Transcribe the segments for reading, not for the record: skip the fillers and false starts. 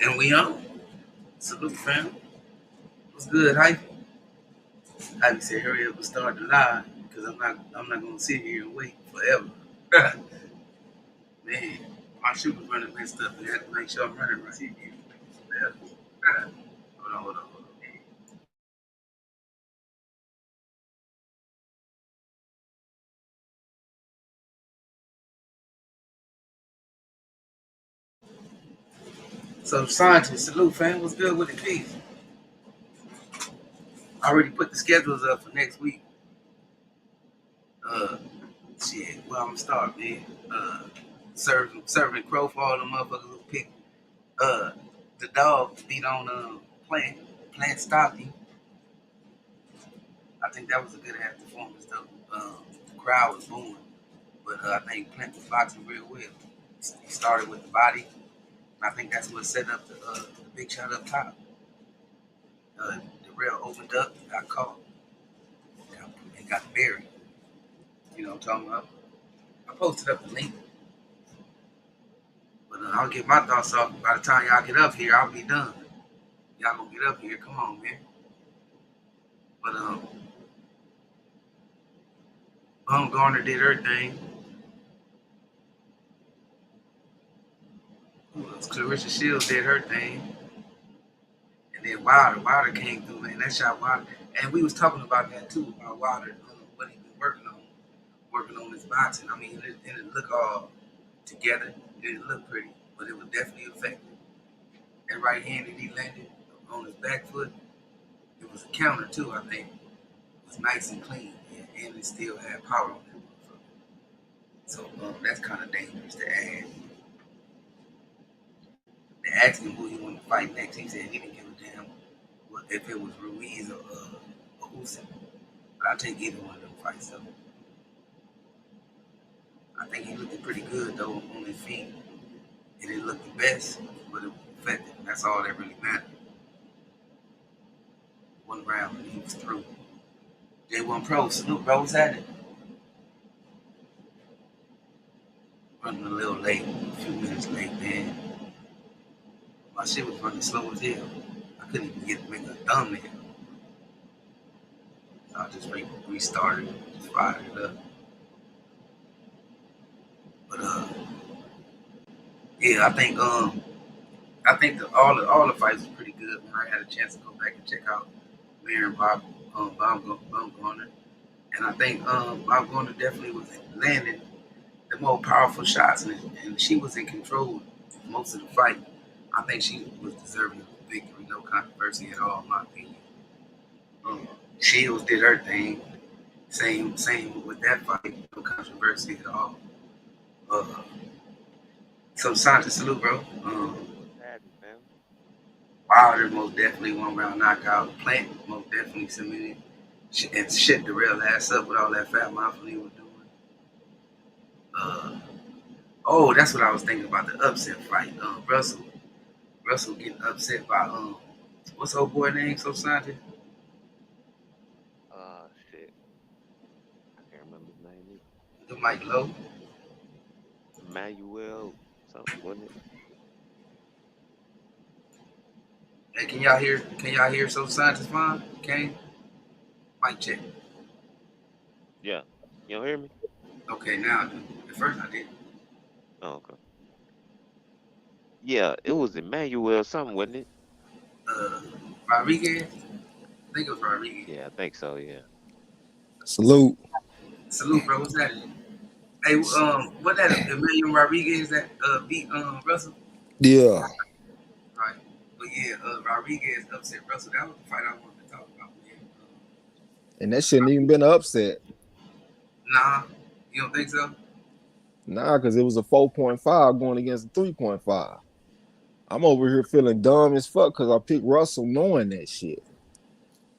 And we on. Salute, fam. What's good, hype? Hype said, hurry up and start the live because I'm not gonna sit here and wait forever. Man, my shit was running messed up, and I had to make sure I'm running right. Sit here forever. Hold on. So, scientists, salute, fam. What's good with the piece? I already put the schedules up for next week. Uh, shit, well, I'm gonna start, man. Serving crow for all the motherfuckers who pick uh the dog beat on plant stopping. I think that was a good ass performance though. The crowd was booing, but I think Plant was boxing real well. He started with the body. I think that's what set up the big shot up top. The rail opened up, got caught, and got buried. You know what I'm talking about? I posted up the link, but I'll get my thoughts off. By the time y'all get up here, I'll be done. Y'all gonna get up here? Come on, man. But Garner did her thing. Clarissa Shields did her thing. And then Wilder came through, man. That shot Wilder. And we was talking about that too, about Wilder, what he been working on his boxing. I mean, it didn't look all together. It didn't look pretty, but it was definitely effective. That right hand that he landed on his back foot, it was a counter too, I think. It was nice and clean, and it still had power on it. So that's kind of dangerous to add. They asked him who he wanted to fight next. He said he didn't give a damn if it was Ruiz or Usyk. But I'll take either one of them fights though. I think he looked pretty good though on his feet. It didn't look the best, but it was effective. That's all that really mattered. One round and he was through. J1 Pro, salute, bro. What's at it? Running a little late, a few minutes late, man. My shit was running slow as hell. I couldn't even make a thumbnail. So I just restarted, just fired it up. But yeah, I think all the fights was pretty good. When I had a chance to go back and check out Mary and Bob Garner, and I think Bob Garner definitely was landing the more powerful shots, and she was in control most of the fight. I think she was deserving of the victory, no controversy at all, in my opinion. Shields did her thing, same with that fight, no controversy at all. So Santa, salute, bro. Wilder most definitely 1 round knockout. Plant most definitely submitted and shit the real ass up with all that fat mouth he was doing. Oh, that's what I was thinking about the upset fight. Russell getting upset by what's old boy name? So Santa? Shit. I can't remember his name either. The Mike Lowe. Emmanuel something, wasn't it? Hey, can y'all hear? Can y'all hear? So Scientist fine? Okay. Mic check. Yeah. You don't hear me? Okay, now I do. At first I did. Oh, okay. Yeah, it was Emmanuel something, wasn't it? Uh, Rodriguez. I think it was Rodriguez. Yeah, I think so, yeah. Salute. Salute, bro. What's that? Hey, what that Emmanuel Rodriguez that beat Russell? Yeah. Right. But yeah, Rodriguez upset Russell. That was the fight I wanted to talk about, man. And that shouldn't even been an upset. Nah, you don't think so? Nah, because it was a 4.5 going against a 3.5. I'm over here feeling dumb as fuck because I picked Russell knowing that shit.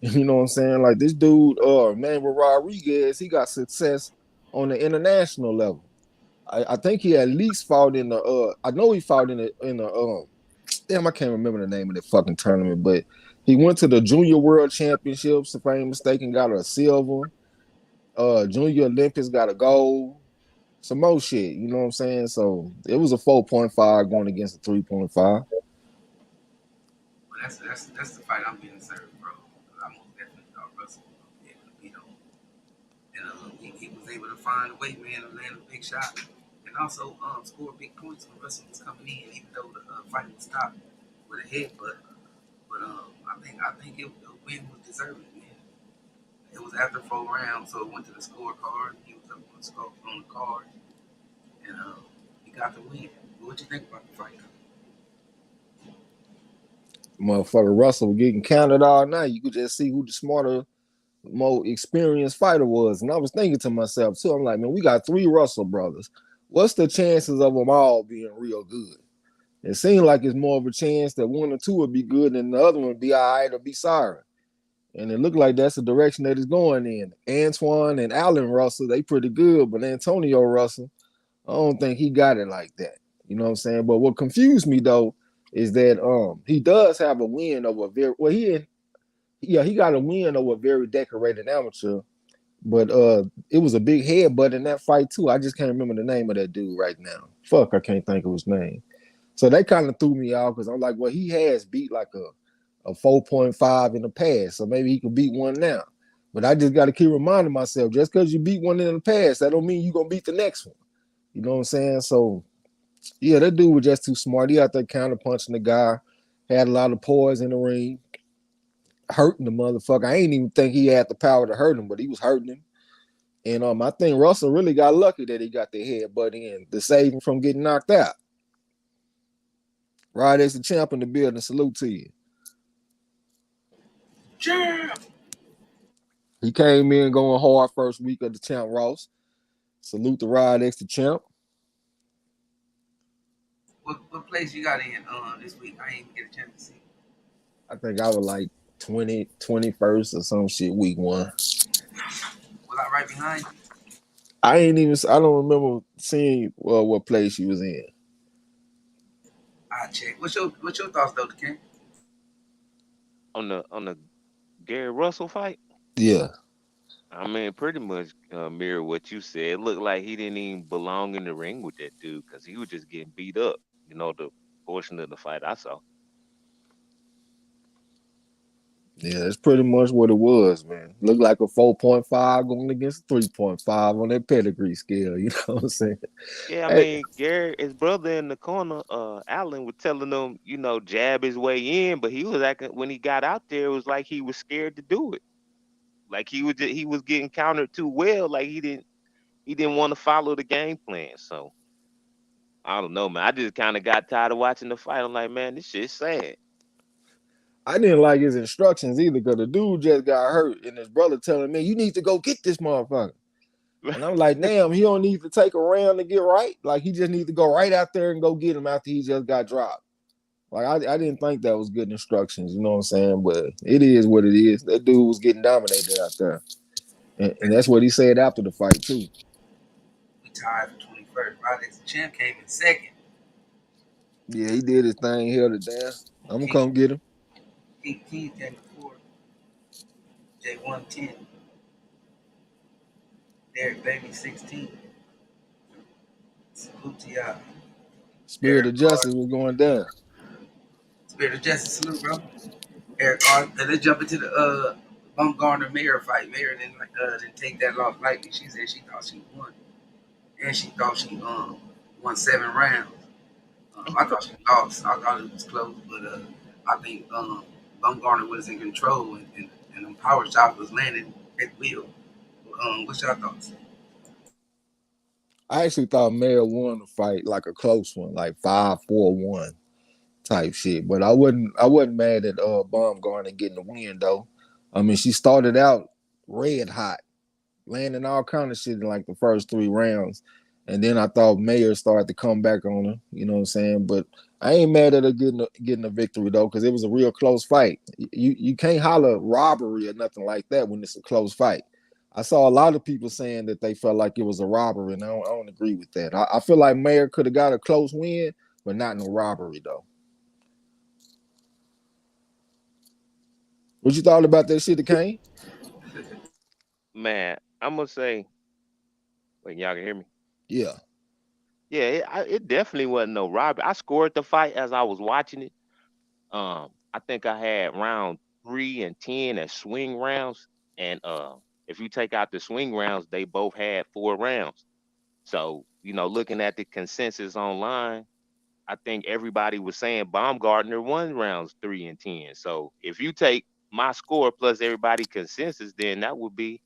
You know what I'm saying? Like this dude, Manuel Rodriguez, he got success on the international level. I think he at least fought in the I know he fought in the damn, I can't remember the name of the fucking tournament, but he went to the Junior World Championships, if I ain't mistaken, got a silver. Junior Olympics got a gold. Some more shit, you know what I'm saying? So it was a 4.5 going against a 3.5. That's the fight I'm getting served, bro. I most definitely thought Russell was gonna be able to beat him, and he was able to find a way, man, to land a big shot, and also score big points when Russell was coming in, even though the fight was stopped with a headbutt. But I think the win was deserved, man. It was after 4 rounds, so it went to the scorecard. He was up on the score on the card, and he got the win. What you think about the fight? Motherfucker Russell getting counted all night. You could just see who the smarter, more experienced fighter was. And I was thinking to myself too, I'm like, man, we got three Russell brothers. What's the chances of them all being real good? It seemed like it's more of a chance that one or two would be good and the other one would be all right or be sorry. And it looked like that's the direction that it's going in. Antoine and Allen Russell, they pretty good, but Antonio Russell, I don't think he got it like that. You know what I'm saying? But what confused me though is that he does have a win over a very well he got a win over a very decorated amateur, but it was a big headbutt in that fight too. I just can't remember the name of that dude right now. Fuck, I can't think of his name. So they kind of threw me off because I'm like, well, he has beat like a 4.5 in the past, so maybe he could beat one now. But I just got to keep reminding myself, just because you beat one in the past, that don't mean you're gonna beat the next one. You know what I'm saying? So yeah, that dude was just too smart. He out there counter punching the guy, had a lot of poise in the ring, hurting the motherfucker. I ain't even think he had the power to hurt him, but he was hurting him. And I think Russell really got lucky that he got the headbutt in to save him from getting knocked out. Right as the champ in the building, salute to you. Champ. He came in going hard first week of the champ Ross. Salute the Ride X the champ. What place you got in this week? I ain't even get a chance to see. I think I was like 21st or some shit week one. Was I right behind you? I don't remember seeing what place he was in. I check. What's your thoughts though, King? On the Gary Russell fight. Yeah. I mean, pretty much mirror what you said. It looked like he didn't even belong in the ring with that dude because he was just getting beat up. The portion of the fight I saw. Yeah, that's pretty much what it was, man. Looked like a 4.5 going against a 3.5 on that pedigree scale. You know what I'm saying? Yeah, I Hey, mean, Gary, his brother in the corner, Allen, was telling him, jab his way in, but he was acting when he got out there. It was like he was scared to do it. Like he was getting countered too well. Like he didn't want to follow the game plan. So I don't know, man. I just kind of got tired of watching the fight. I'm like, man, this shit's sad. I didn't like his instructions either because the dude just got hurt and his brother telling me, you need to go get this motherfucker. And I'm like, damn, he don't need to take a round to get right. Like he just needs to go right out there and go get him after he just got dropped. Like I didn't think that was good instructions, you know what I'm saying? But it is what it is. That dude was getting dominated out there. And that's what he said after the fight too. We tied for 21st. Roderick's the champ came in second. Yeah, he did his thing, held it down. I'm gonna King come get him. King came in fourth. J110. Derek Baby 16. Salute to y'all. Spirit Eric of Hard. justice was going down. Spirit of Justice salute, bro. Eric Hard. And let's jump into the Bumgarner Mayor fight. Mayor didn't take that loss lightly. She said she thought she won. And she thought she won 7 rounds. I thought she lost. I thought it was close, but I think Bumgarner was in control and the power shot was landing at will. What's your thoughts? I actually thought Mayor won the fight like a close one, like 5-4-1 type shit. But I wasn't mad at Baumgartner getting the win though. I mean, she started out red hot, landing all kind of shit in like the first 3 rounds. And then I thought Mayer started to come back on her, you know what I'm saying? But I ain't mad at her getting a victory though, because it was a real close fight. You can't holler robbery or nothing like that when it's a close fight. I saw a lot of people saying that they felt like it was a robbery, and I don't agree with that. I feel like Mayer could have got a close win, but not no robbery though. What you thought about that shit that came? Man, I'm gonna say, wait, y'all can hear me? Yeah. Yeah, it definitely wasn't no robbery. I scored the fight as I was watching it. I think I had round 3 and 10 as swing rounds, and if you take out the swing rounds, they both had 4 rounds. So looking at the consensus online, I think everybody was saying Baumgartner won rounds 3 and 10. So if you take my score plus everybody consensus, then that would be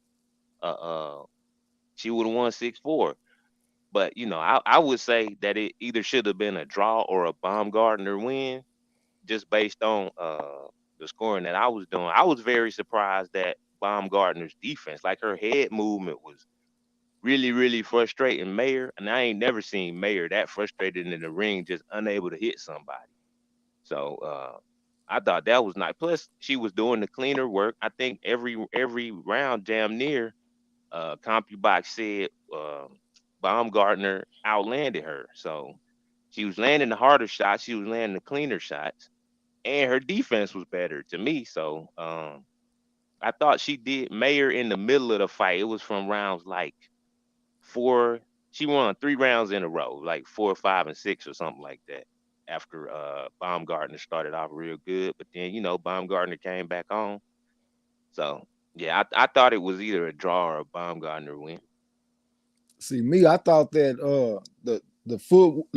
she would have won 6-4. But I would say that it either should have been a draw or a Baumgartner win, just based on the scoring that I was doing. I was very surprised that Baumgartner's defense, like her head movement, was really, really frustrating Mayer. And I ain't never seen Mayer that frustrated in the ring, just unable to hit somebody. So I thought that was nice. Plus, she was doing the cleaner work. I think every round, damn near, CompuBox said Baumgartner outlanded her. So she was landing the harder shots. She was landing the cleaner shots, and her defense was better to me. So I thought she did Mayer in the middle of the fight. It was from rounds like four. She won 3 rounds in a row, like 4, 5, and 6 or something like that. After Baumgartner started off real good, but then Baumgartner came back on. So yeah, I thought it was either a draw or a Baumgartner win. See me, I thought that the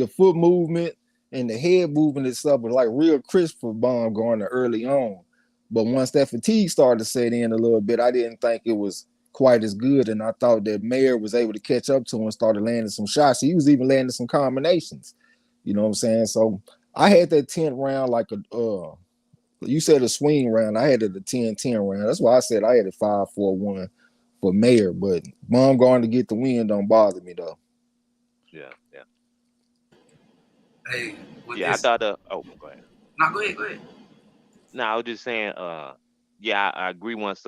foot movement and the head movement itself was like real crisp for Baumgartner early on. But once that fatigue started to set in a little bit, I didn't think it was quite as good. And I thought that Mayer was able to catch up to him and started landing some shots. He was even landing some combinations. You know what I'm saying? So I had that 10th round like a you said a swing round. I had it a 10-10 round. That's why I said I had it 5-4-1 for Mayer. But Baumgartner to get the win don't bother me though. Yeah, yeah, Hey, with yeah. I this, thought. Oh, go ahead. no, go ahead, go ahead. No, I was just saying. Yeah, I agree. Once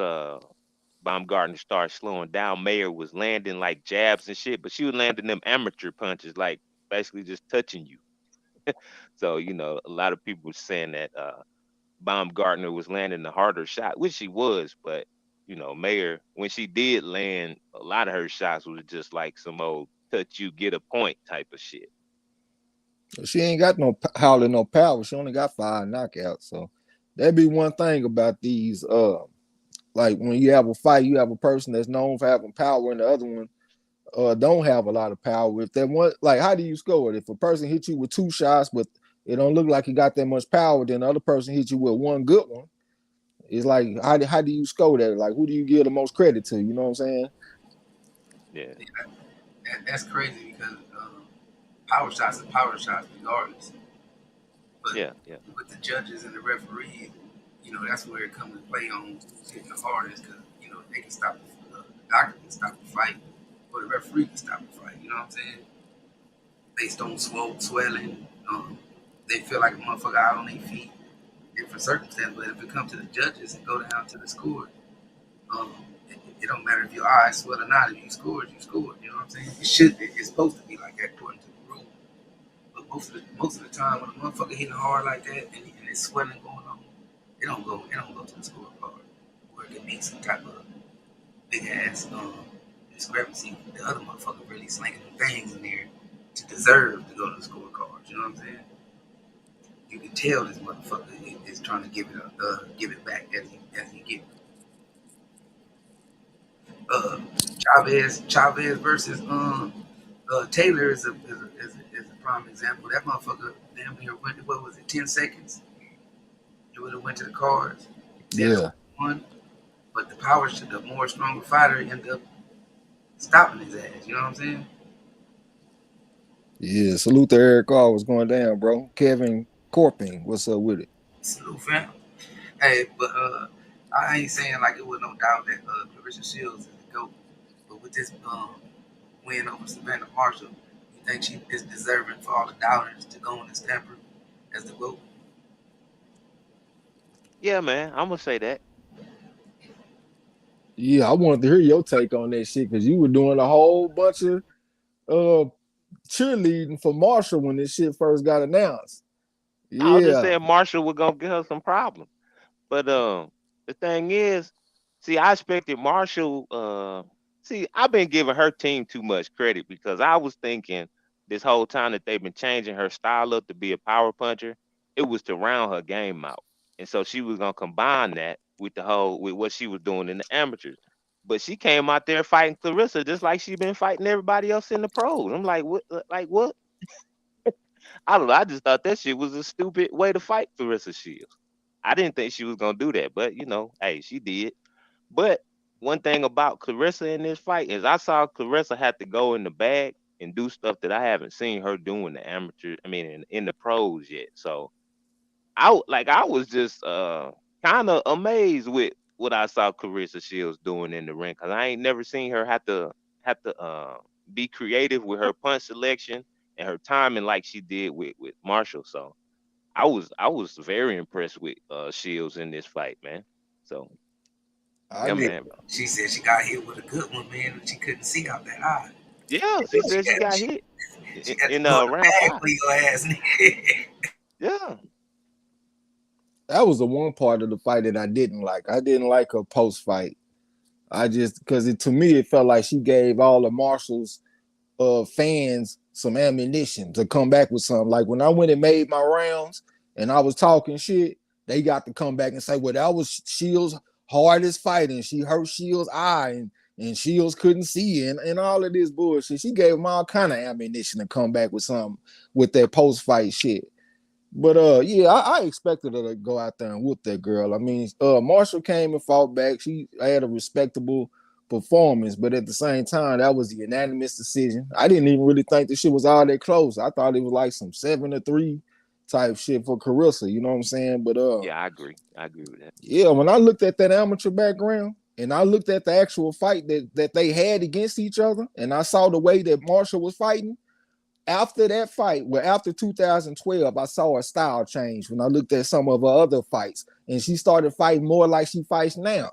Baumgartner started slowing down, Mayer was landing like jabs and shit, but she was landing them amateur punches, like basically just touching you. So a lot of people were saying that Baumgartner was landing the harder shot, which she was, but Mayer, when she did land, a lot of her shots was just like some old touch you get a point type of shit. She ain't got no howling, no power. She only got 5 knockouts. So that'd be one thing about these. Like when you have a fight, you have a person that's known for having power, and the other one don't have a lot of power. If that one, like, how do you score it? If a person hits you with 2 shots, but it don't look like he got that much power, then the other person hits you with one good one. It's like how do you score that? Like who do you give the most credit to? You know what I'm saying? Yeah, Yeah, that's crazy because power shots are power shots regardless. But yeah, yeah, with the judges and the referees, that's where it comes to play on who's hitting the hardest because, they can stop the doctor can stop the fight or the referee can stop the fight. You know what I'm saying? Based on swelling, they feel like a motherfucker out on their feet, different circumstances. But if it comes to the judges and go down to the score, um, it don't matter if your eyes swell or not. If you scored, you scored. You know what I'm saying? It's supposed to be like that according to the rule. But most of the time, when a motherfucker hitting hard like that and it's swelling going on, it don't go to the scorecard where it can be some type of big ass discrepancy. The other motherfucker really slinging them things in there to deserve to go to the scorecard. You know what I'm saying? You can tell this motherfucker is trying to give it back as he get uh, Chavez versus Taylor is a prime example. That motherfucker damn near went, what was it, 10 seconds? He would have went to the cards. Taylor Yeah, won, but the power to the more stronger fighter ended up stopping his ass. You know what I'm saying? yeah. Salute to Eric Carr. What's going down, bro? Kevin Corping, what's up with it? Salute, fam. Hey, but I ain't saying like it was no doubt that Clarissa Shields is the GOAT. But with this win over Savannah Marshall, you think she is deserving for all the doubters to go in and stamp her as the GOAT? yeah, man. I'm gonna say that. Yeah, I wanted to hear your take on that shit because you were doing a whole bunch of uh cheerleading for Marshall when this shit first got announced. I was just Yeah, saying Marshall was gonna give her some problems, but the thing is, see, I expected Marshall. See, I've been giving her team too much credit because I was thinking this whole time that they've been changing her style up to be a power puncher. It was to round her game out. And so she was gonna combine that with with what she was doing in the amateurs. But she came out there fighting Clarissa just like she been fighting everybody else in the pros. I'm like, what? Like what? I don't know. I just thought that shit was a stupid way to fight Clarissa Shields. I didn't think she was gonna do that, but hey, she did. But one thing about Clarissa in this fight is I saw Clarissa had to go in the bag and do stuff that I haven't seen her do in the amateur. I mean, in the pros yet. So I was just kind of amazed with what I saw Clarissa Shields doing in the ring because I ain't never seen her have to be creative with her punch selection and her timing like she did with Marshall. So I was very impressed with Shields in this fight, man. So I yeah, get. man. She said she got hit with a good one, man, and she couldn't see out that eye. Yeah, she She said she got got she, hit she got to in go in the round bag five. for your ass, nigga. Yeah, That was the one part of the fight that I didn't like. I didn't like her post fight. I just because to me it felt like she gave all the marshals fans some ammunition to come back with something. Like when I went and made my rounds and I was talking shit, they got to come back and say, well, that was Shields' hardest fight and she hurt Shields' eye and Shields couldn't see and all of this bullshit. She gave them all kind of ammunition to come back with something with that post fight shit. But yeah, I expected her to go out there and whoop that girl. I mean, Marshall came and fought back. She had a respectable performance, but at the same time, that was a unanimous decision. I didn't even really think the shit was all that close. I thought it was like some 7-3 type shit for Carissa. You know what I'm saying? But yeah, I agree. I agree with that. yeah, when I looked at that amateur background and I looked at the actual fight that they had against each other, and I saw the way that Marshall was fighting after that fight, well, after 2012, I saw her style change when I looked at some of her other fights, and she started fighting more like she fights now.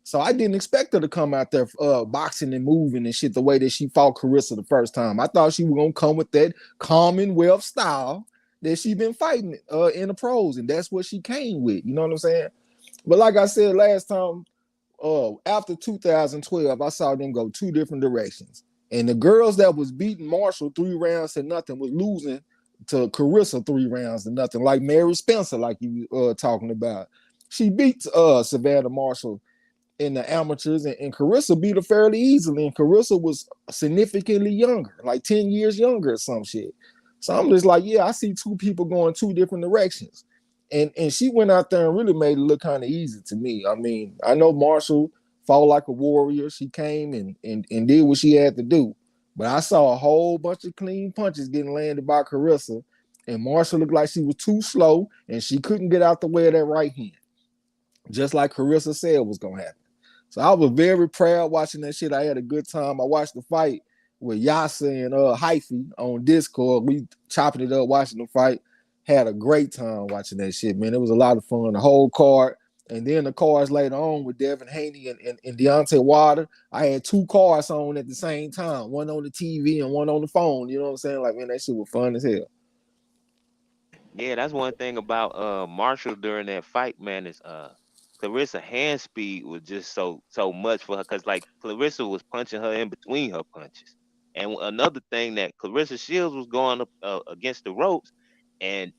So I didn't expect her to come out there boxing and moving and shit the way that she fought Carissa the first time. I thought she was gonna come with that Commonwealth style that she been fighting in the pros, and that's what she came with. You know what I'm saying? But like I said last time, after 2012, I saw them go two different directions. And the girls that was beating Marshall 3 rounds to nothing was losing to Carissa 3 rounds to nothing, like Mary Spencer, like you talking about. She beat Savannah Marshall in the amateurs, and Carissa beat her fairly easily. And Carissa was significantly younger, like 10 years younger or some shit. So I'm just like, yeah, I see two people going two different directions. And she went out there and really made it look kind of easy to me. I mean, I know Marshall fought like a warrior. She came and did what she had to do. But I saw a whole bunch of clean punches getting landed by Carissa. And Marshall looked like she was too slow and she couldn't get out the way of that right hand. Just like Carissa said was gonna happen. So I was very proud watching that shit. I had a good time. I watched the fight with Yasa and Hyphy on Discord. We chopping it up, watching the fight. Had a great time watching that shit, man. It was a lot of fun. The whole card. And then the cards later on with Devin Haney and Deontay Wilder. I had two cards on at the same time, one on the TV and one on the phone. You know what I'm saying? Like, man, that shit was fun as hell. Yeah, that's one thing about Marshall during that fight, man, is Clarissa hand speed was just so much for her because like Clarissa was punching her in between her punches. And another thing that Clarissa Shields was going up against the ropes, and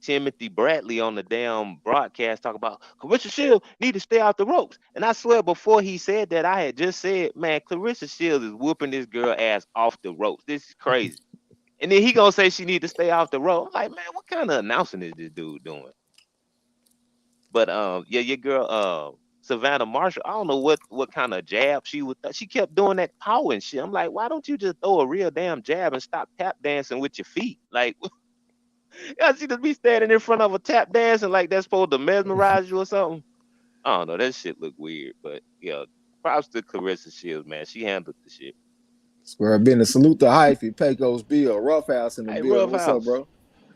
Timothy Bradley on the damn broadcast talk about Clarissa Shields need to stay out the ropes. And I swear before he said that, I had just said, man, Clarissa Shields is whooping this girl ass off the ropes. This is crazy. And then he gonna say she need to stay off the road. I'm like, man, what kind of announcing is this dude doing? But yeah, your girl Savannah Marshall, I don't know what kind of jab she would. She kept doing that power and shit. I'm like, why don't you just throw a real damn jab and stop tap dancing with your feet? Like, yeah, she just be standing in front of a tap dancing like that's supposed to mesmerize you or something. I don't know. That shit look weird, but yeah, props to Clarissa Shields, man. She handled the shit. Square business. Salute to Hyphy, Pecos Bill, Roughhouse in the Hey, building. Rough What's up, House. bro?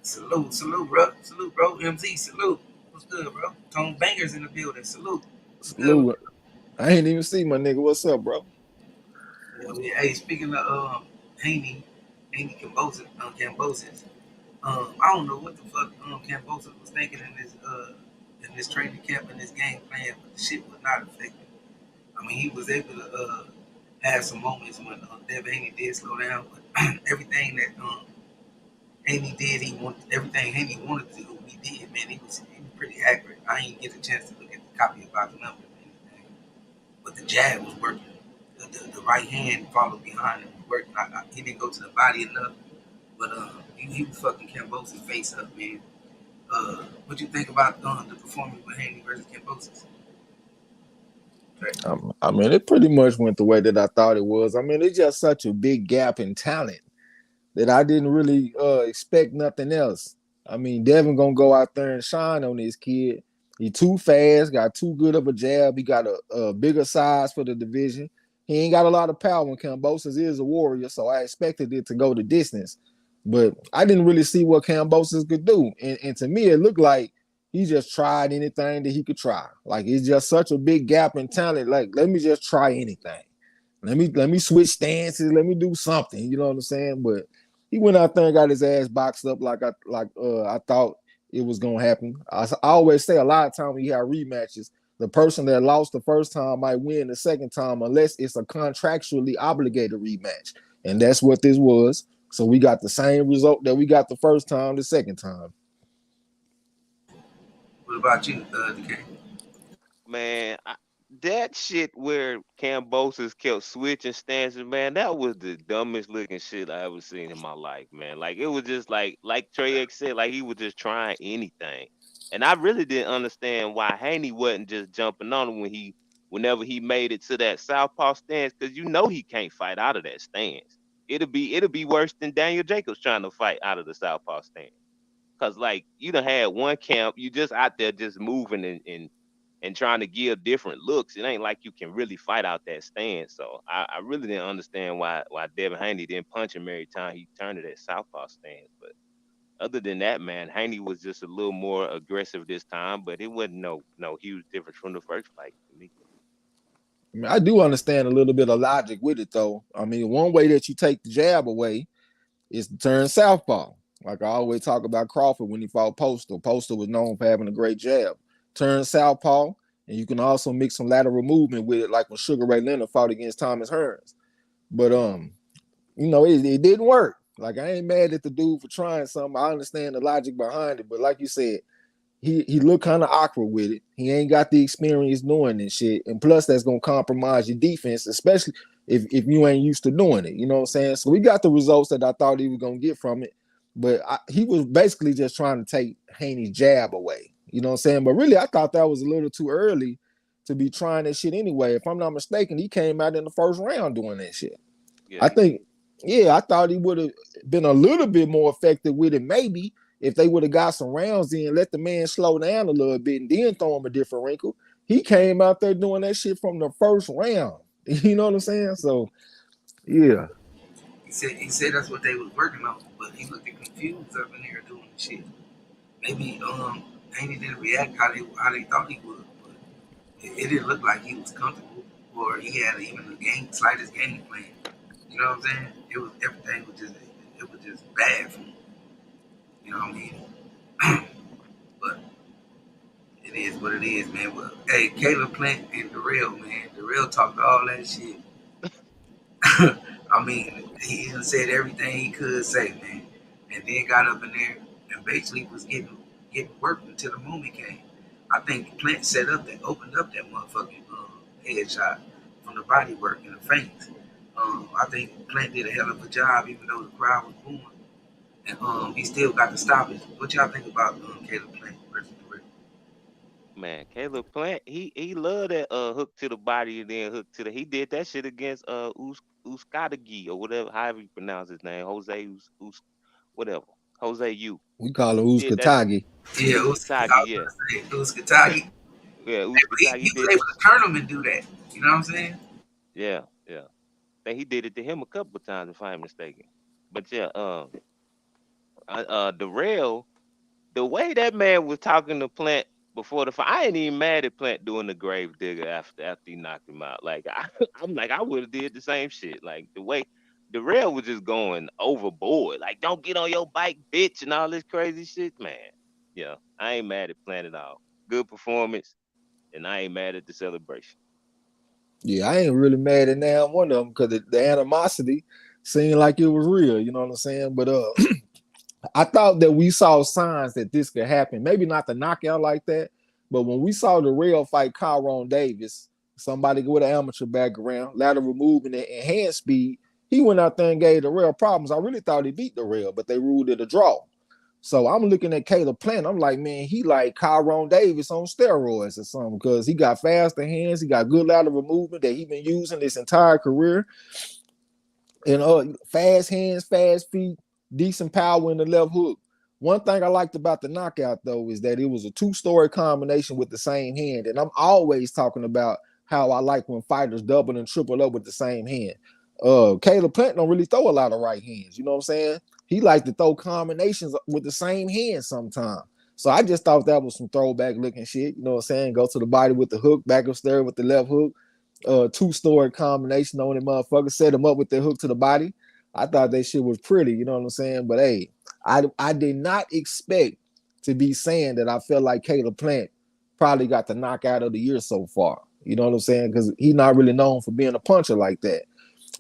Salute, bro. Salute, bro. MZ, salute. What's good, bro? Tone Bangers in the building. Salute. What's good with Salute. I ain't even see my nigga. What's up, bro? you? Hey, speaking of Haney Cambosis, I don't know what the fuck Cambosis was thinking in this training camp and this game plan, but the shit was not effective. I mean, he was able to have some moments when Devin Haney did slow down, but everything that Haney did, everything Haney wanted to do, he did. Man, he was pretty accurate. I didn't get a chance to look at the copy about the numbers or anything, but the jab was working. The right hand followed behind him, working. He didn't go to the body enough, but he was fucking Cambosa's face up, man. What you think about the performance with Haney versus Cambosa's? Okay. I mean, it pretty much went the way that I thought it was. I mean, it's just such a big gap in talent that I didn't really expect nothing else. I mean, Devin gonna go out there and shine on this kid. He too fast, got too good of a jab. He got a bigger size for the division. He ain't got a lot of power when Kambosos is a warrior, so I expected it to go the distance. But I didn't really see what Kambosos could do. And to me, it looked like he just tried anything that he could try. Like it's just such a big gap in talent. Like, let me just try anything. Let me switch stances. Let me do something. You know what I'm saying? But he went out there and got his ass boxed up I thought it was gonna happen. I always say a lot of times when you have rematches, the person that lost the first time might win the second time unless it's a contractually obligated rematch, and that's what this was. So we got the same result that we got the first time, the second time. What about you, DK? Man, that shit where Cambosis kept switching stances, man, that was the dumbest looking shit I ever seen in my life, man. Like it was just like Trey X said, like he was just trying anything. And I really didn't understand why Haney wasn't just jumping on him whenever he made it to that southpaw stance, because you know he can't fight out of that stance. It'll be worse than Daniel Jacobs trying to fight out of the southpaw stance. Cause like you done had one camp, you just out there just moving and trying to give different looks. It ain't like you can really fight out that stance. So I really didn't understand why Devin Haney didn't punch him every time he turned to that southpaw stance. But other than that, man, Haney was just a little more aggressive this time, but it wasn't no huge difference from the first fight to me. I mean, I do understand a little bit of logic with it though. I mean, one way that you take the jab away is to turn southpaw. Like I always talk about Crawford when he fought Postal. Postal was known for having a great jab. Turn southpaw, and you can also mix some lateral movement with it, like when Sugar Ray Leonard fought against Thomas Hearns. But it didn't work. Like I ain't mad at the dude for trying something. I understand the logic behind it, but like you said, he looked kind of awkward with it. He ain't got the experience doing this shit, and plus that's gonna compromise your defense, especially if you ain't used to doing it. You know what I'm saying? So we got the results that I thought he was gonna get from it, but he was basically just trying to take Haney's jab away. You know what I'm saying? But really, I thought that was a little too early to be trying that shit anyway. If I'm not mistaken, he came out in the first round doing that shit. Yeah, I he did. think, yeah, I thought he would have been a little bit more effective with it, maybe if they would have got some rounds in, let the man slow down a little bit, and then throw him a different wrinkle. He came out there doing that shit from the first round. You know what I'm saying? So yeah, He said that's what they was working on, but he looked confused up in there doing the shit. Maybe Haney didn't react how they thought he would, but it didn't look like he was comfortable or he had even the slightest game plan. You know what I'm saying? It was everything was just it was just bad for him. You know what I mean? But it is what it is, man. Well, hey, Caleb Plant and Darrell, man. Darrell talked all that shit. I mean, he said everything he could say, man, and then got up in there and basically was getting worked until the moment came. I think Plant set up that opened up that motherfucking headshot from the body work and the feints. I think Plant did a hell of a job, even though the crowd was booing, and he still got the stoppage. What y'all think about Caleb Plant versus the Rick? Man, Caleb Plant, he loved that hook to the body and then hook to the. He did that shit against Uskadagi or whatever, however you pronounce his name, Jose whatever, Jose U. we call him He did that shit. Uskatagi. Yeah, Uskatagi, I was yeah, gonna say Uskatagi. yeah, But he Uskatagi was did able that to shit. turn him and do that. You know what I'm saying? Yeah, yeah. Think he did it to him a couple of times if I'm mistaken. But yeah, Darrell, the way that man was talking to Plant before the fight, I ain't even mad at Plant doing the grave digger after he knocked him out. Like I'm like I would have did the same shit. Like the way Darrell was just going overboard. Like don't get on your bike, bitch, and all this crazy shit, man. Yeah, I ain't mad at Plant at all. Good performance, and I ain't mad at the celebration. Yeah, I ain't really mad at now one of them because the animosity seemed like it was real. You know what I'm saying? But I thought that we saw signs that this could happen. Maybe not the knockout like that, but when we saw the real fight Kyron Davis, somebody with an amateur background, lateral movement and hand speed, he went out there and gave the real problems. I really thought he beat the real, but they ruled it a draw. So I'm looking at Caleb Plant. I'm like, man, he like Kyron Davis on steroids or something because he got faster hands, he got good lateral movement that he been using this entire career, and fast hands, fast feet, decent power in the left hook. One thing I liked about the knockout though is that it was a two-story combination with the same hand, and I'm always talking about how I like when fighters double and triple up with the same hand. Caleb Plant don't really throw a lot of right hands. You know what I'm saying? He like to throw combinations with the same hand sometimes. So I just thought that was some throwback looking shit. You know what I'm saying? Go to the body with the hook, back upstairs with the left hook. Two-story combination on it, motherfucker. Set him up with the hook to the body. I thought that shit was pretty. You know what I'm saying? But hey, I did not expect to be saying that I felt like Caleb Plant probably got the knockout of the year so far. You know what I'm saying? Because he's not really known for being a puncher like that.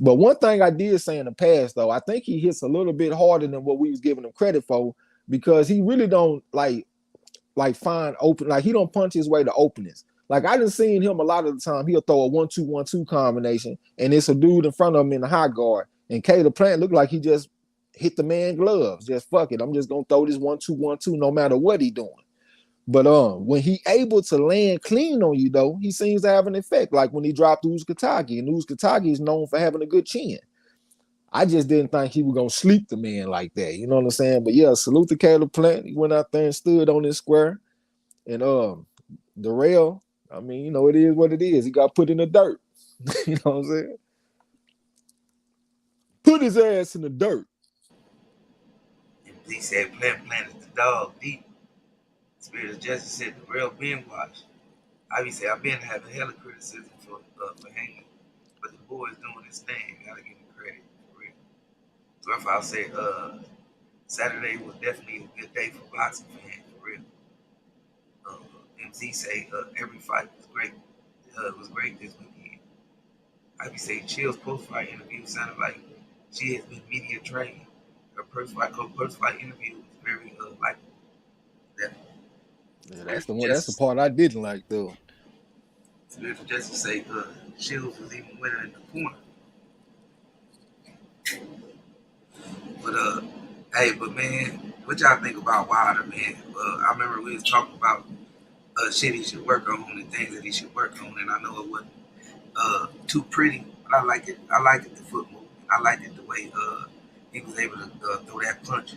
But one thing I did say in the past, though, I think he hits a little bit harder than what we was giving him credit for because he really don't like find open, like he don't punch his way to openings. Like I done seen him a lot of the time, he'll throw a 1-2-1-2 combination, and it's a dude in front of him in the high guard. And Caleb Plant looked like he just hit the man gloves. Just fuck it. I'm just gonna throw this 1-2-1-2 no matter what he doing. But when he able to land clean on you, though, he seems to have an effect. Like when he dropped Uzkatagi, and Uzkatagi is known for having a good chin. I just didn't think he was gonna sleep the man like that. You know what I'm saying? But yeah, salute to Caleb Plant. He went out there and stood on his square. And Darrell, I mean, you know, it is what it is. He got put in the dirt. You know what I'm saying? Put his ass in the dirt. He said Plant is the dog deep. Spirit of Justice said the real being watched. I be say I've been having hella criticism for hanging, but the boy's doing his thing. Gotta give him credit for real. So if I say Saturday was definitely a good day for boxing fans for real. MZ say every fight was great. It was great this weekend. I be say Chill's post fight interview sounded like she has been media trained. Her post fight interview was very likable. Yeah, that's the one. That's the part I didn't like though. Spirit of Justice say Shields was even winning in the corner. But hey, but man, what y'all think about Wilder, man? I remember we was talking about shit he should work on and things that he should work on, and I know it wasn't too pretty, but I like it. I like it the foot movement. I like it the way he was able to throw that punch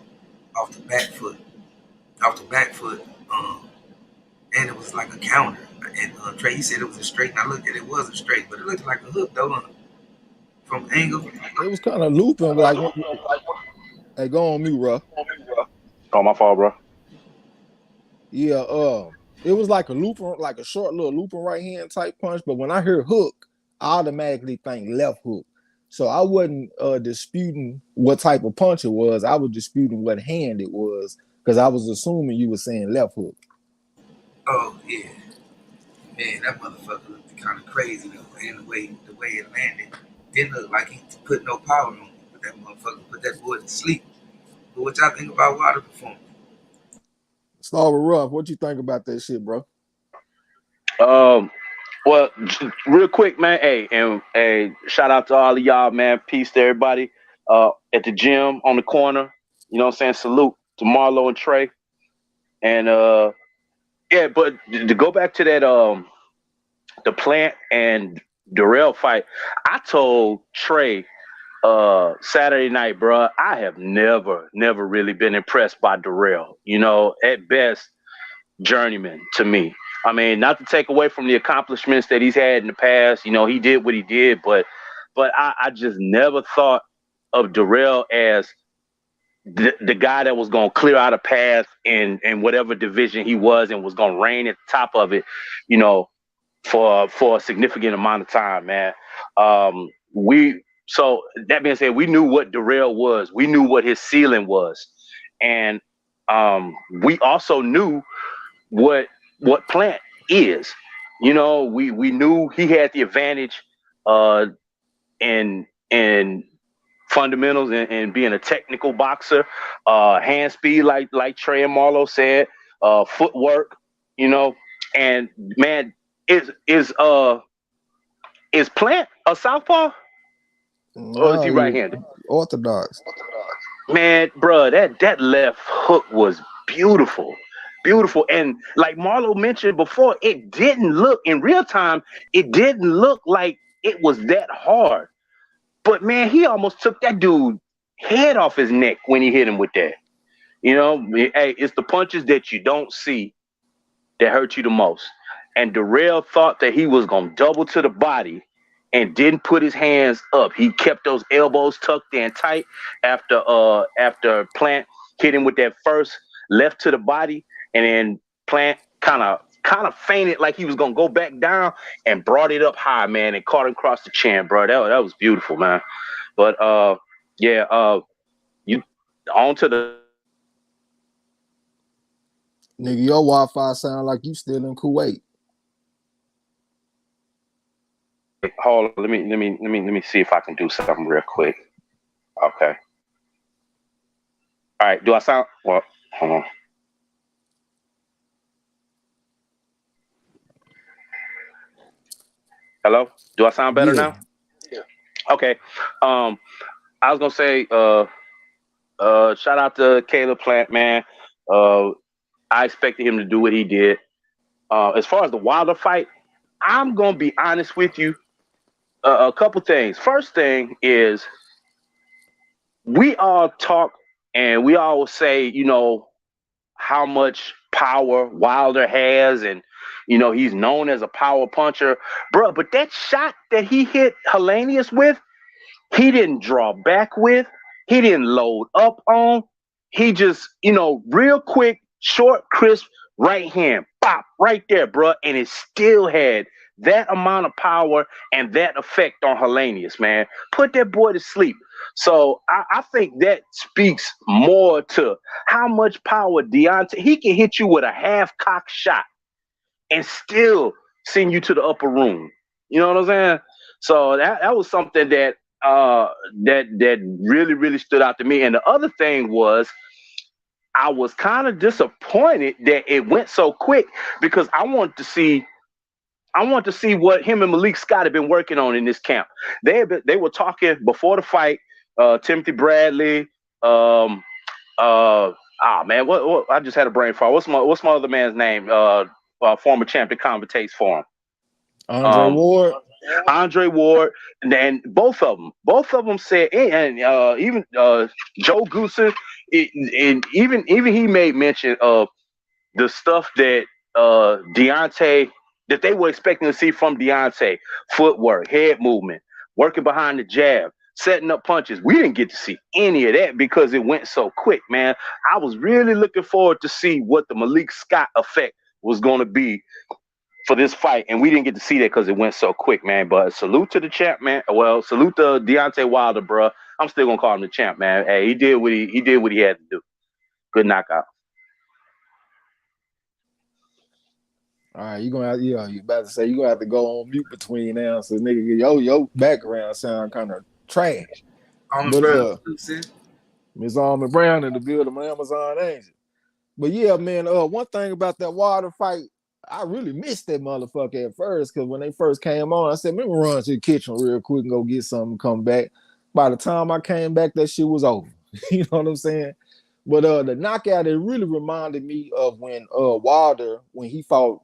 off the back foot, and it was like a counter. And Trey, he said it was a straight, and I looked at it, was a straight, but it looked like a hook though from angle. It was kind of looping, like, hey, go on mute, bro. Oh, my fault, bro. Yeah, it was like a looper, like a short little looping right hand type punch. But when I hear hook, I automatically think left hook. So I wasn't disputing what type of punch it was. I was disputing what hand it was because I was assuming you were saying left hook. Oh yeah, man, that motherfucker looked kind of crazy though, and the way it landed didn't look like he put no power on it. But that motherfucker put that boy to sleep. But what y'all think about Wilder performance? Start with Ruff. What you think about that shit, bro? Well, real quick, man. Hey, shout out to all of y'all, man. Peace to everybody. At the gym on the corner. You know what I'm saying? Salute to Marlo and Trey. And yeah, but to go back to that the Plant and Darrell fight, I told Trey Saturday night, bro, I have never really been impressed by Darrell. You know, at best, journeyman to me. I mean, not to take away from the accomplishments that he's had in the past. You know, he did what he did, but I just never thought of Darrell as the guy that was going to clear out a path in whatever division he was and was going to reign at the top of it, you know, for a significant amount of time, man. So that being said, we knew what Darrell was. We knew what his ceiling was. And we also knew what Plant is. You know, we knew he had the advantage in fundamentals and being a technical boxer, hand speed like Trey and Marlo said, footwork, you know, and man, is Plant a southpaw or is No, he right-handed? orthodox. Man, bro, that left hook was beautiful. Beautiful. And like Marlo mentioned before, it didn't look in real time, it didn't look like it was that hard. But man, he almost took that dude head off his neck when he hit him with that. You know, hey, it's the punches that you don't see that hurt you the most. And Darrell thought that he was gonna double to the body and didn't put his hands up. He kept those elbows tucked in tight after Plant hit him with that first left to the body, and then Plant kind of fainted like he was gonna go back down and brought it up high, man, and caught him across the chin, bro. That was beautiful, man. But you on to the Nigga, your Wi-Fi sound like you still in Kuwait. hold on, let me see if I can do something real quick. Okay. All right. Do I sound well? Hold on. Hello? Do I sound better now? Yeah. Okay. I was gonna say, shout out to Caleb Plant, man. I expected him to do what he did. As far as the Wilder fight, I'm gonna be honest with you. A couple things. First thing is, we all talk and we all say, you know, how much power Wilder has, and you know he's known as a power puncher, bro. But that shot that he hit Helenius with, he didn't draw back with, he didn't load up on. He just, you know, real quick, short, crisp right hand, pop right there, bro, and it still had that amount of power and that effect on Helenius, man. Put that boy to sleep. So I think that speaks more to how much power Deontay. He can hit you with a half-cock shot and still send you to the upper room. You know what I'm saying? So that was something that that really, really stood out to me. And the other thing was, I was kind of disappointed that it went so quick, because I want to see what him and Malik Scott have been working on in this camp. They were talking before the fight. Timothy Bradley. Man, what I just had a brain fart. What's my other man's name? Former champ that commentates for him. Andre Ward, and both of them said, and even Joe Goosen, and even he made mention of the stuff that Deontay, that they were expecting to see from Deontay: footwork, head movement, working behind the jab, setting up punches. We didn't get to see any of that because it went so quick, man. I was really looking forward to see what the Malik Scott effect was going to be for this fight, and we didn't get to see that because it went so quick, man. But salute to the champ, man. Well, salute to Deontay Wilder, bro. I'm still gonna call him the champ, man. Hey, he did what he had to do. Good knockout. All right, you about to say you gonna have to go on mute between now, so nigga, your background sound kind of trash. But Miss Almond Brown in the building, my Amazon Angel. But yeah, man, one thing about that Wilder fight, I really missed that motherfucker at first, because when they first came on, I said, let me run to the kitchen real quick and go get something and come back. By the time I came back, that shit was over. You know what I'm saying? But the knockout, it really reminded me of when Wilder, when he fought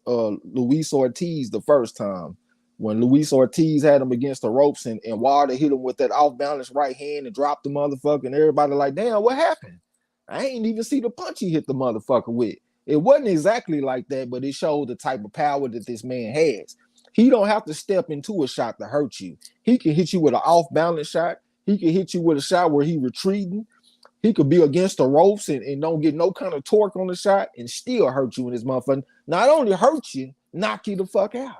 Luis Ortiz the first time. When Luis Ortiz had him against the ropes and Wilder hit him with that off-balance right hand and dropped the motherfucker, and everybody like, damn, what happened? I ain't even see the punch he hit the motherfucker with. It wasn't exactly like that, but it showed the type of power that this man has. He don't have to step into a shot to hurt you. He can hit you with an off-balance shot. He can hit you with a shot where he retreating. He could be against the ropes and don't get no kind of torque on the shot and still hurt you in this motherfucker. Not only hurt you, knock you the fuck out.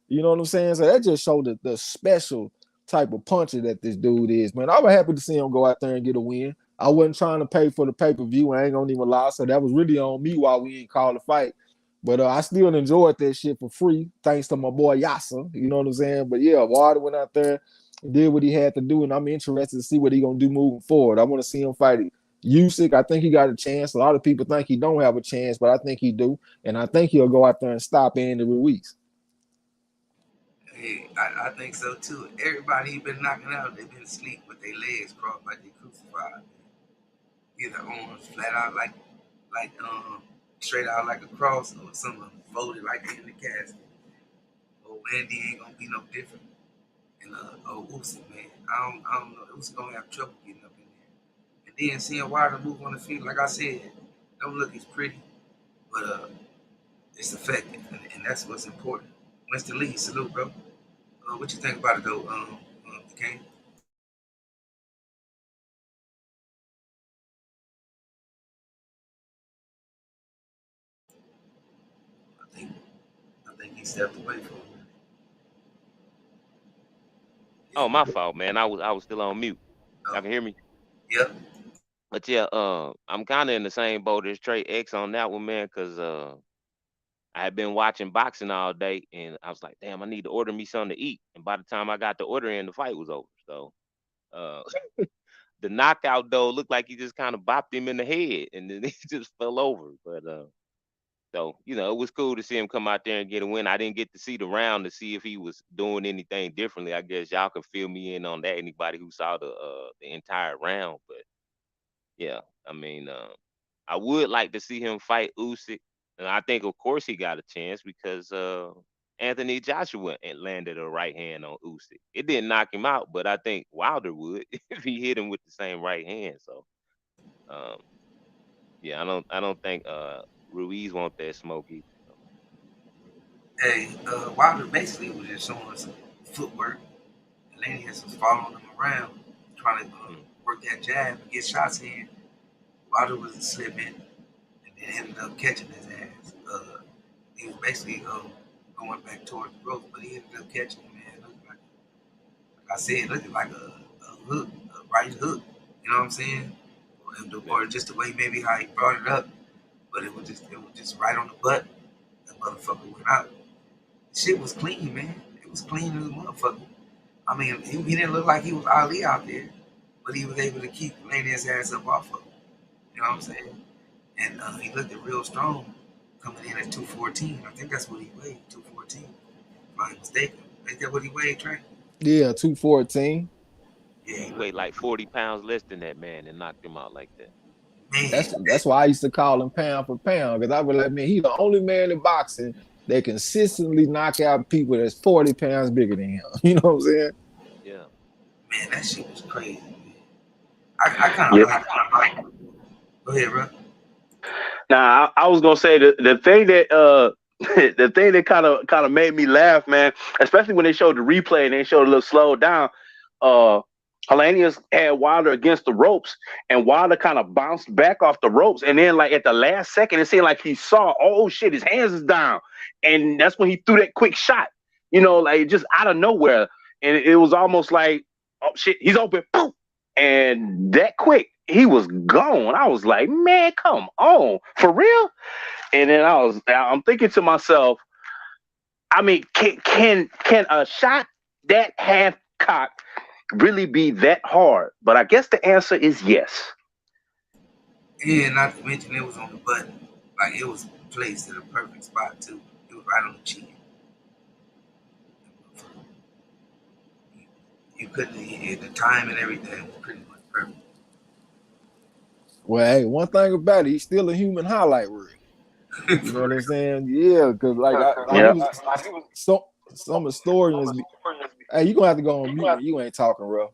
You know what I'm saying? So that just showed the special type of puncher that this dude is, man. I was happy to see him go out there and get a win. I wasn't trying to pay for the pay-per-view. I ain't gonna even lie. So that was really on me why we ain't call the fight. But I still enjoyed that shit for free, thanks to my boy Yasser. You know what I'm saying? But yeah, Wilder went out there. did what he had to do, and I'm interested to see what he's gonna do moving forward. I want to see him fight Usyk. I think he got a chance. A lot of people think he don't have a chance, but I think he do, and I think he'll go out there and stop Andy Ruiz. Hey, I think so too. Everybody he been knocking out, they've been asleep with their legs crossed like they crucified. Either arms flat out like straight out like a cross, or some of them folded like they in the casket. Oh, Andy ain't gonna be no different. And Usyk, man, I don't know. Usyk gonna have trouble getting up in there. And then seeing Wilder move on the field, like I said, don't look as pretty, but it's effective, and that's what's important. Winston Lee, salute, bro. What you think about it though, King? I think I think he stepped away from it. Oh, my fault, man. I was still on mute. Y'all can hear me? Yep. But yeah, I'm kind of in the same boat as Trey X on that one, man, because I had been watching boxing all day, and I was like, damn, I need to order me something to eat. And by the time I got the order in, the fight was over. So uh, the knockout though looked like he just kind of bopped him in the head, and then he just fell over. But so it was cool to see him come out there and get a win. I didn't get to see the round to see if he was doing anything differently. I guess y'all can fill me in on that. Anybody who saw the entire round, but yeah, I mean, I would like to see him fight Usyk, and I think, of course, he got a chance because Anthony Joshua landed a right hand on Usyk. It didn't knock him out, but I think Wilder would if he hit him with the same right hand. So, um, yeah, I don't think Ruiz want that smoke either. So. Hey, Wilder basically was just showing some footwork, and then he was following him around, trying to work that jab and get shots in. Wilder was slipping, and then ended up catching his ass. He was basically going back toward the rope, but he ended up catching him, man. Looked like I said, looking like a hook, a right hook. You know what I'm saying? Or just the way maybe how he brought it up, but it was just right on the butt. The motherfucker went out. Shit was clean, man. It was clean as a motherfucker. I mean, he didn't look like he was Ali out there, but he was able to keep laying his ass up off of him. You know what I'm saying? And he looked real strong coming in at 214. I think that's what he weighed, 214. If I'm not mistaken. Ain't that what he weighed, Trey? Yeah, 214. Yeah, He weighed like 40 pounds less than that man and knocked him out like that. man. That's why I used to call him pound for pound, because I was like, man, he's the only man in boxing that consistently knock out people that's 40 pounds bigger than him. You know what I'm saying? Yeah. Man, that shit was crazy, man. I kind of like it. Go ahead, bro. Now, I was gonna say the thing that the thing that kind of made me laugh, man, especially when they showed the replay and they showed a little slowed down. Uh, Hellenius had Wilder against the ropes, and Wilder kind of bounced back off the ropes, and then like at the last second, it seemed like he saw, oh shit, his hands is down, and that's when he threw that quick shot, like just out of nowhere, and it was almost like, oh shit, he's open, boom, and that quick, he was gone. I was like, man, come on, for real? And then I'm thinking to myself, I mean, can a shot that half cocked really be that hard? But I guess the answer is yes. And not to mention it was on the button. Like it was placed in a perfect spot too. It was right on the chin. You couldn't the time and everything was pretty much perfect. Well, hey, one thing about it, he's still a human highlight reel. You know what I'm saying? Yeah, because Yeah. some historians. Hey, you gonna have to go on mute when you ain't talking, bro.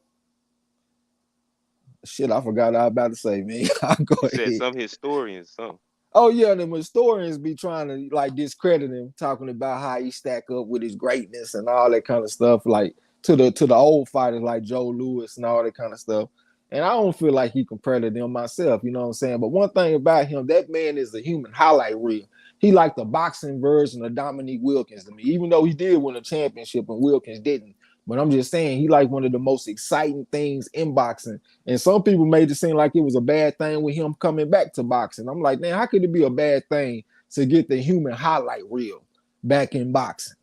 Shit, I forgot what I was about to say, man. I'll go You said ahead. some historians, some. Oh yeah, them historians be trying to like discredit him, talking about how he stack up with his greatness and all that kind of stuff, like to the old fighters like Joe Louis and all that kind of stuff. And I don't feel like he compared to them myself, you know what I'm saying? But one thing about him, that man is a human highlight reel. He like the boxing version of Dominique Wilkins to me, even though he did win a championship and Wilkins didn't. But I'm just saying he like one of the most exciting things in boxing. And some people made it seem like it was a bad thing with him coming back to boxing. I'm like, man, how could it be a bad thing to get the human highlight reel back in boxing?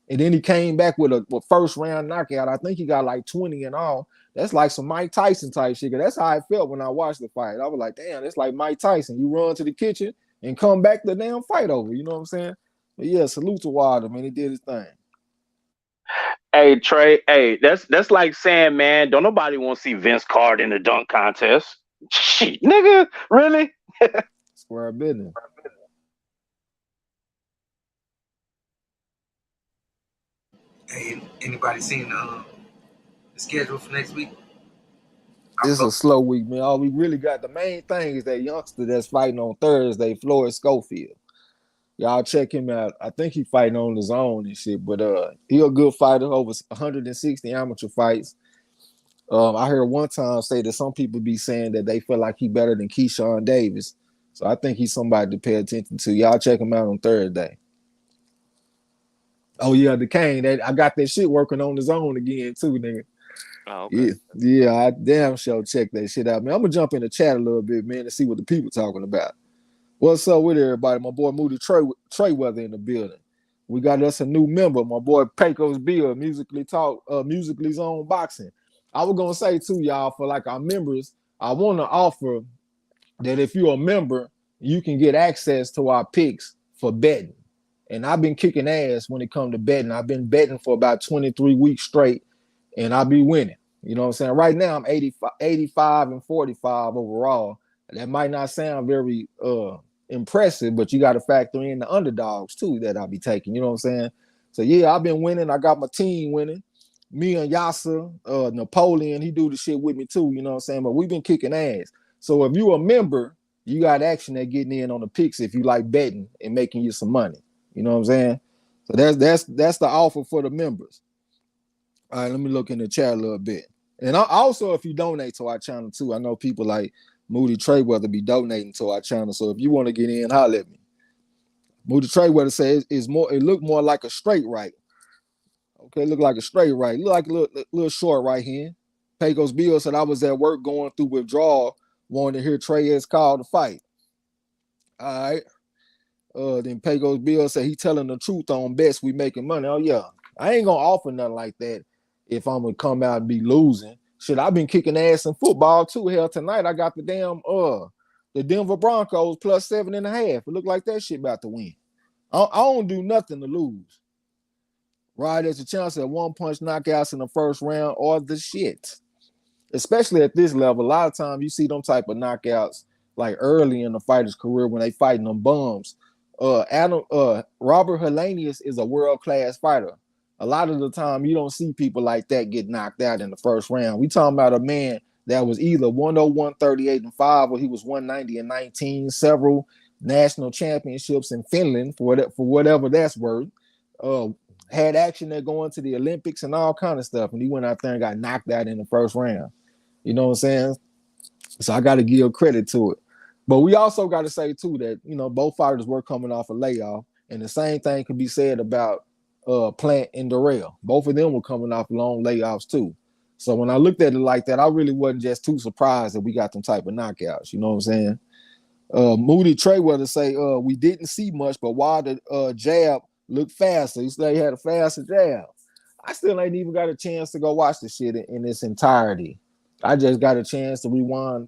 And then he came back with a first round knockout. I think he got like 20 in all. That's like some Mike Tyson type shit. That's how I felt when I watched the fight. I was like, damn, it's like Mike Tyson. You run to the kitchen and come back the damn fight over. You know what I'm saying? But yeah, salute to Wilder, man. He did his thing. Hey Trey, hey, that's like saying, man, don't nobody want to see Vince Carter in the dunk contest. Shit, nigga, really? Square business. Hey, anybody seen the schedule for next week? It's a slow week, man. All we really got, the main thing is that youngster that's fighting on Thursday, Floyd Schofield. Y'all check him out. I think he fighting on his own and shit, but he a good fighter, over 160 amateur fights. I heard one time say that some people be saying that they feel like he better than Keyshawn Davis. So I think he's somebody to pay attention to. Y'all check him out on Thursday. Oh yeah, the Kane. I got that shit working on his own again too, nigga. Oh, okay. Yeah, I damn sure check that shit out, man. I'm gonna jump in the chat a little bit, man, to see what the people talking about. What's up with everybody? My boy Moody Trey Weather in the building. We got us a new member, my boy Pecos Bill, musically zone boxing. I was gonna say too, y'all, for like our members, I want to offer that if you're a member, you can get access to our picks for betting. And I've been kicking ass when it comes to betting. I've been betting for about 23 weeks straight, and I'll be winning. You know what I'm saying? Right now, I'm 85 and 45 overall. That might not sound very impressive, but you got to factor in the underdogs too that I'll be taking. You know what I'm saying? So yeah, I've been winning. I got my team winning. Me and Yasa, Napoleon, he do the shit with me too. You know what I'm saying? But we've been kicking ass. So if you're a member, you got action at getting in on the picks if you like betting and making you some money. You know what I'm saying? So that's the offer for the members. All right, let me look in the chat a little bit. And also, if you donate to our channel too, I know people like Moody Treyweather be donating to our channel. So if you want to get in, holler at me. Moody Treyweather says it look more like a straight right. Okay, look like a straight right. Look like a little short right hand. Pecos Bill said I was at work going through withdrawal, wanting to hear Trey's call to fight. All right. Then Pecos Bill said he telling the truth on bets, we making money. Oh yeah. I ain't gonna offer nothing like that if I'm gonna come out and be losing. Shit, I've been kicking ass in football too. Hell, tonight I got the Denver Broncos plus 7.5. It look like that shit about to win. I don't do nothing to lose. Right, there's a chance at one-punch knockouts in the first round or the shit. Especially at this level, a lot of times you see them type of knockouts like early in the fighter's career when they fighting them bums. Robert Helenius is a world-class fighter. A lot of the time you don't see people like that get knocked out in the first round. We talking about a man that was either 101, 38, and 5, or he was 190 and 19, several national championships in Finland for whatever that's worth. Had action there going to the Olympics and all kind of stuff, and he went out there and got knocked out in the first round. You know what I'm saying? So I got to give credit to it. But we also got to say too that, you know, both fighters were coming off a layoff, and the same thing can be said about Plant and Darrell. Both of them were coming off long layoffs too. So when I looked at it like that, I really wasn't just too surprised that we got them type of knockouts. You know what I'm saying? Moody Treyweather say we didn't see much, but while the jab looked faster, he said he had a faster jab. I still ain't even got a chance to go watch the shit in its entirety. I just got a chance to rewind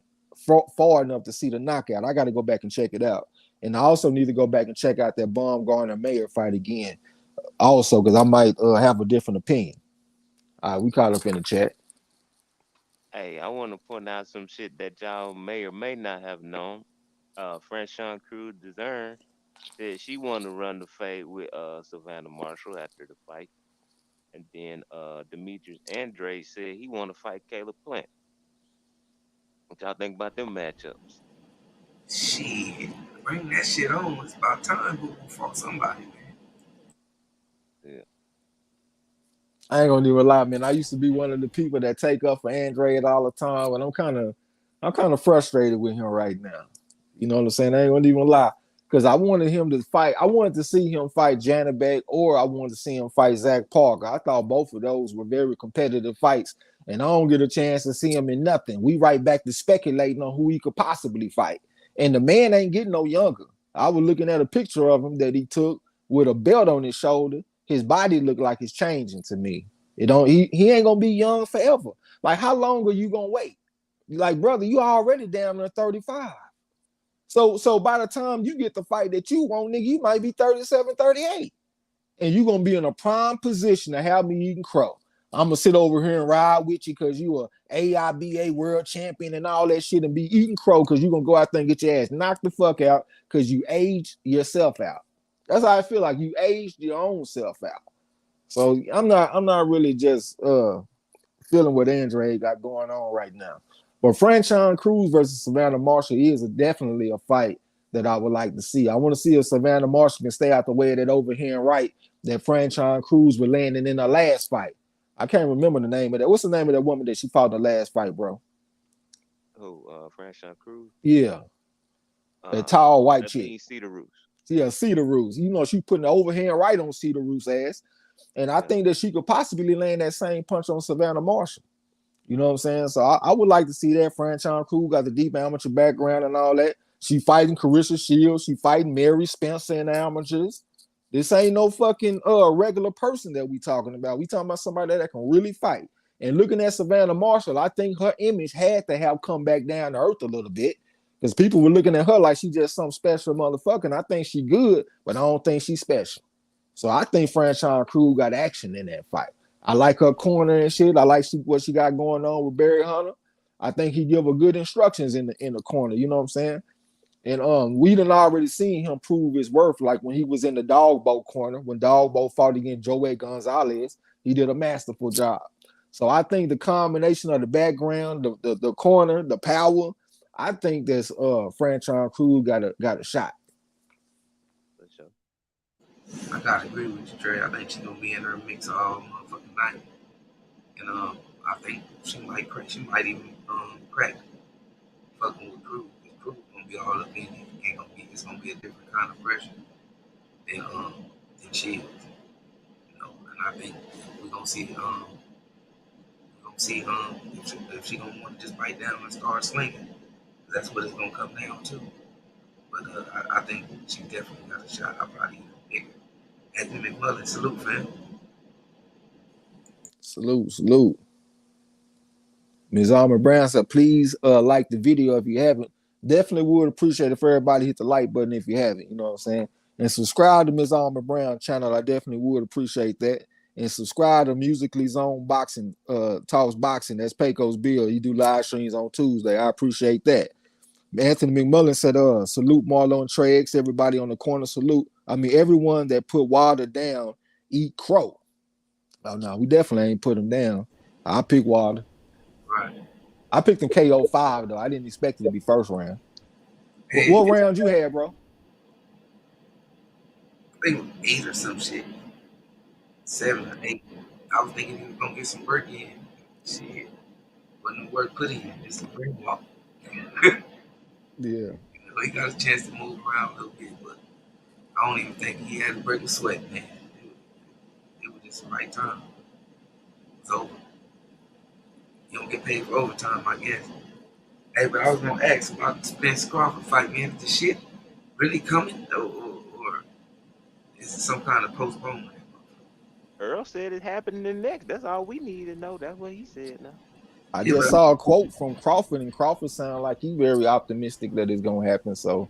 far enough to see the knockout. I got to go back and check it out. And I also need to go back and check out that Baumgartner-Mayer fight again also, because I might have a different opinion. All right, we caught up in the chat. Hey, I want to point out some shit that y'all may or may not have known. Franchon Cruz Dezern said she wanted to run the fade with Savannah Marshall after the fight. And then Demetrius Andre said he want to fight Caleb Plant. What y'all think about them matchups? Shit, bring that shit on. It's about time who fought somebody, man. Yeah. I ain't gonna even lie, man. I used to be one of the people that take up for Andre all the time, and I'm kind of frustrated with him right now. You know what I'm saying? I ain't gonna even lie, because I wanted him to fight. I wanted to see him fight Janibek, or I wanted to see him fight Zach Parker. I thought both of those were very competitive fights, and I don't get a chance to see him in nothing. We right back to speculating on who he could possibly fight, and the man ain't getting no younger. I was looking at a picture of him that he took with a belt on his shoulder. his body look like it's changing to me. It don't. He ain't gonna be young forever. Like, how long are you gonna wait? Like, brother, you already damn near 35. So by the time you get the fight that you want, nigga, you might be 37, 38. And you're gonna be in a prime position to have me eating crow. I'm gonna sit over here and ride with you because you a AIBA world champion and all that shit and be eating crow because you're gonna go out there and get your ass knocked the fuck out because you aged yourself out. That's how I feel, like you aged your own self out. So I'm not really just feeling what Andre got going on right now. But Franchon Cruz versus Savannah Marshall is definitely a fight that I would like to see. I want to see if Savannah Marshall can stay out the way of that overhand right that Franchon Cruz was landing in her last fight. I can't remember the name of that. What's the name of that woman that she fought in the last fight, bro? Oh, Franchon Cruz. Yeah. That tall white chick. Cedar Roos. Yeah, Cedar Roos. You know, she putting the overhand right on Cedar Roos' ass. And I think that she could possibly land that same punch on Savannah Marshall. You know what I'm saying? So I would like to see that. Franchon Cruz got the deep amateur background and all that. She fighting Carissa Shields. She fighting Mary Spencer in the amateurs. This ain't no fucking regular person that we talking about. We talking about somebody that can really fight. And looking at Savannah Marshall, I think her image had to have come back down to earth a little bit because people were looking at her like she just some special motherfucker. And I think she good, but I don't think she's special. So I think Franchon Cruz got action in that fight. I like her corner and shit. I like what she got going on with Barry Hunter. I think he give her good instructions in the corner. You know what I'm saying? And we done already seen him prove his worth. Like when he was in the Dogboat corner, when Dogboat fought against Joey Gonzalez, he did a masterful job. So I think the combination of the background, the corner, the power, I think that's Franchon Cruz got a shot. I gotta agree with you, Trey. I think she's gonna be in her mix all motherfucking night, and I think she might even crack fucking with Cruz. Cruz gonna be all up in it. It's gonna be a different kind of pressure than Shields, you know. And I think we're gonna see if she gonna want to just bite down and start slinging. That's what it's gonna come down to. But I think she definitely got a shot. I probably even pick her. Anthony McMullen, salute, fam. Salute. Ms. Alma Brown said, please like the video if you haven't. Definitely would appreciate it if everybody hit the like button if you haven't, you know what I'm saying? And subscribe to Ms. Alma Brown channel. I definitely would appreciate that. And subscribe to Musically Zone Boxing, Talks Boxing. That's Pecos Bill. He do live streams on Tuesday. I appreciate that. Anthony McMullen said, salute Marlo and Trey X, everybody on the corner, salute. I mean, everyone that put Wilder down, eat crow. Oh, no, we definitely ain't put him down. I pick Wilder. Right. I picked him KO 5, though. I didn't expect it to be first round. Hey, what round you had, bro? I think it was 8 or some shit. 7 or 8. I was thinking he was going to get some work in. Shit. Wasn't work put in. Just a ring walk. Yeah. You know, he got a chance to move around a little bit, but I don't even think he had to break a sweat, man. It was just the right time. It's over. You don't get paid for overtime, I guess. Hey, but I was gonna ask about the Spence Crawford fight, man. Is the shit really coming, or is it some kind of postponement? Earl said it happening next. That's all we need to know. That's what he said now. I just saw a quote from Crawford, and Crawford sounded like he's very optimistic that it's gonna happen. So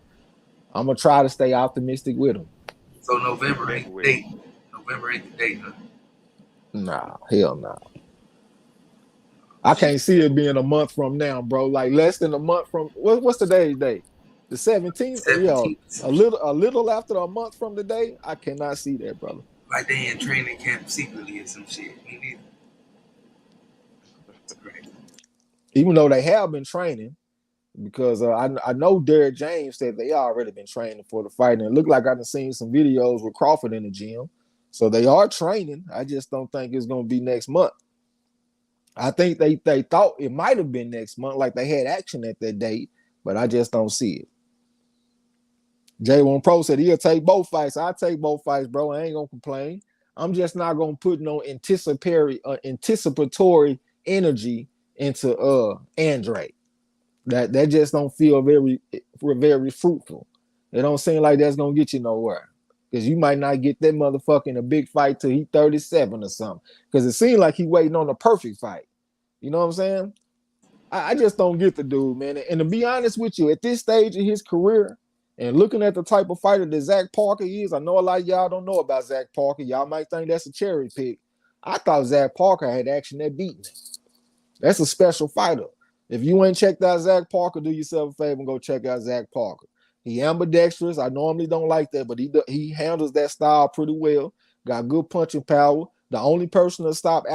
I'm gonna try to stay optimistic with him. So November 8th the date. November 8th the date, huh? Nah, hell no. Nah. I can't see it being a month from now, bro. Like less than a month from what's today's date? The 17th? Yeah, a little after a month from today. I cannot see that, brother. Like they in training camp secretly or some shit. Me neither. Even though they have been training, because I know Derek James said they already been training for the fight, and it looked like I've seen some videos with Crawford in the gym. So they are training. I just don't think it's going to be next month. I think they thought it might have been next month, like they had action at that date, but I just don't see it. J1 Pro said he'll take both fights. I'll take both fights, bro. I ain't going to complain. I'm just not going to put no anticipatory energy into Andre. That just don't feel very fruitful. It don't seem like that's gonna get you nowhere. because you might not get that motherfucker in a big fight till he 37 or something. Because it seemed like he waiting on the perfect fight. You know what I'm saying? I just don't get the dude, man. And to be honest with you, at this stage of his career, and looking at the type of fighter that Zach Parker is, I know a lot of y'all don't know about Zach Parker. Y'all might think that's a cherry pick. I thought Zach Parker had action that beat me. That's a special fighter. If you ain't checked out Zach Parker, do yourself a favor and go check out Zach Parker. He ambidextrous. I normally don't like that, but he handles that style pretty well. Got good punching power. The only person to stop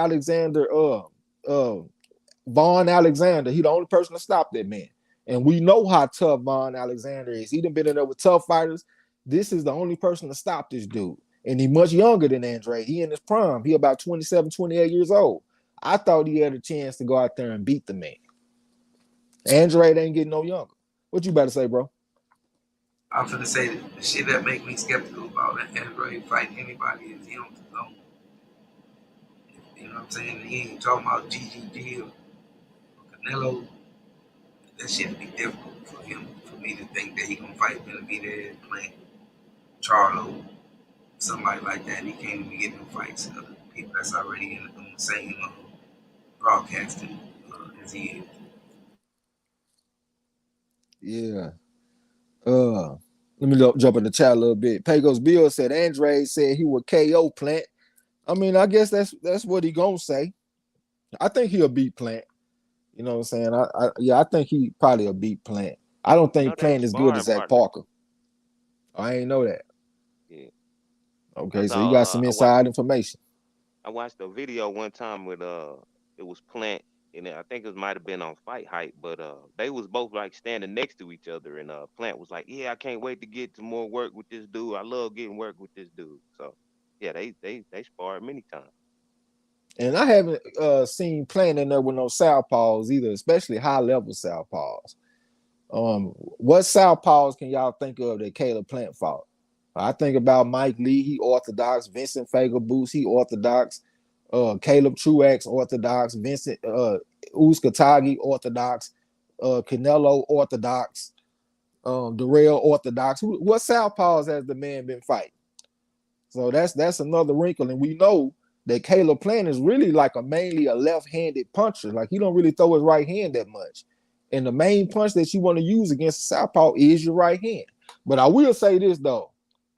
Vaughn Alexander, he the only person to stop that man. And we know how tough Vaughn Alexander is. He done been in there with tough fighters. This is the only person to stop this dude. And he much younger than Andre. He in his prime. He about 27, 28 years old. I thought he had a chance to go out there and beat the man. Andre ain't getting no younger. What you about to say, bro? I'm finna say the shit that make me skeptical about Andre fighting anybody is he on his own. You know what I'm saying? He ain't talking about GGG or Canelo. That shit'd be difficult for him, for me to think that he gonna fight Benavidez, Plant, Charlo, somebody like that. And he can't even get no fights. People that's already on the same broadcasting as he is. Yeah. Let me jump in the chat a little bit. Pagos Bill said Andre said he would KO Plant. I mean, I guess that's what he gonna say. I think he'll beat Plant. You know what I'm saying? I think he probably will beat Plant. I don't think Plant is good as Zach Parker. I ain't know that. Yeah. Okay, so you got some inside information. I watched a video one time with it was Plant, and I think it might have been on Fight Hype, but they was both like standing next to each other, and Plant was like, "Yeah, I can't wait to get to more work with this dude. I love getting work with this dude." So yeah, they sparred many times. And I haven't seen Plant in there with no southpaws either, especially high level southpaws. What southpaws can y'all think of that Caleb Plant fought? I think about Mike Lee, he orthodox. Vincent Fagerboos, he orthodox. Caleb Truax, orthodox. Vincent Uzcategui, orthodox. Canelo, orthodox. Darrell, orthodox. What southpaws has the man been fighting? So that's another wrinkle, and we know that Caleb Plant is really like mainly a left-handed puncher. Like he don't really throw his right hand that much. And the main punch that you want to use against southpaw is your right hand. But I will say this though,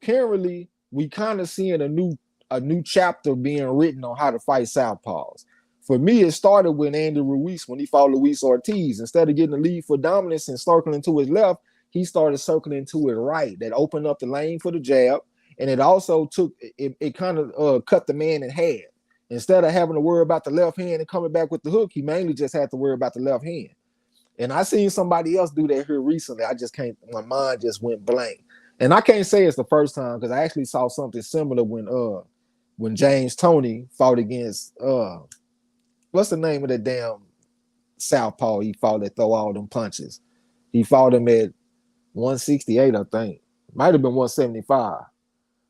currently we kind of seeing a new chapter being written on how to fight southpaws. For me, it started with Andy Ruiz when he fought Luis Ortiz. Instead of getting the lead for dominance and circling to his left, he started circling to his right. That opened up the lane for the jab. And it also it kind of cut the man in half. Instead of having to worry about the left hand and coming back with the hook, he mainly just had to worry about the left hand. And I seen somebody else do that here recently. I just can't, my mind just went blank. And I can't say it's the first time because I actually saw something similar when James Toney fought against what's the name of the damn southpaw he fought that throw all them punches. He fought him at 168, I think. Might have been 175.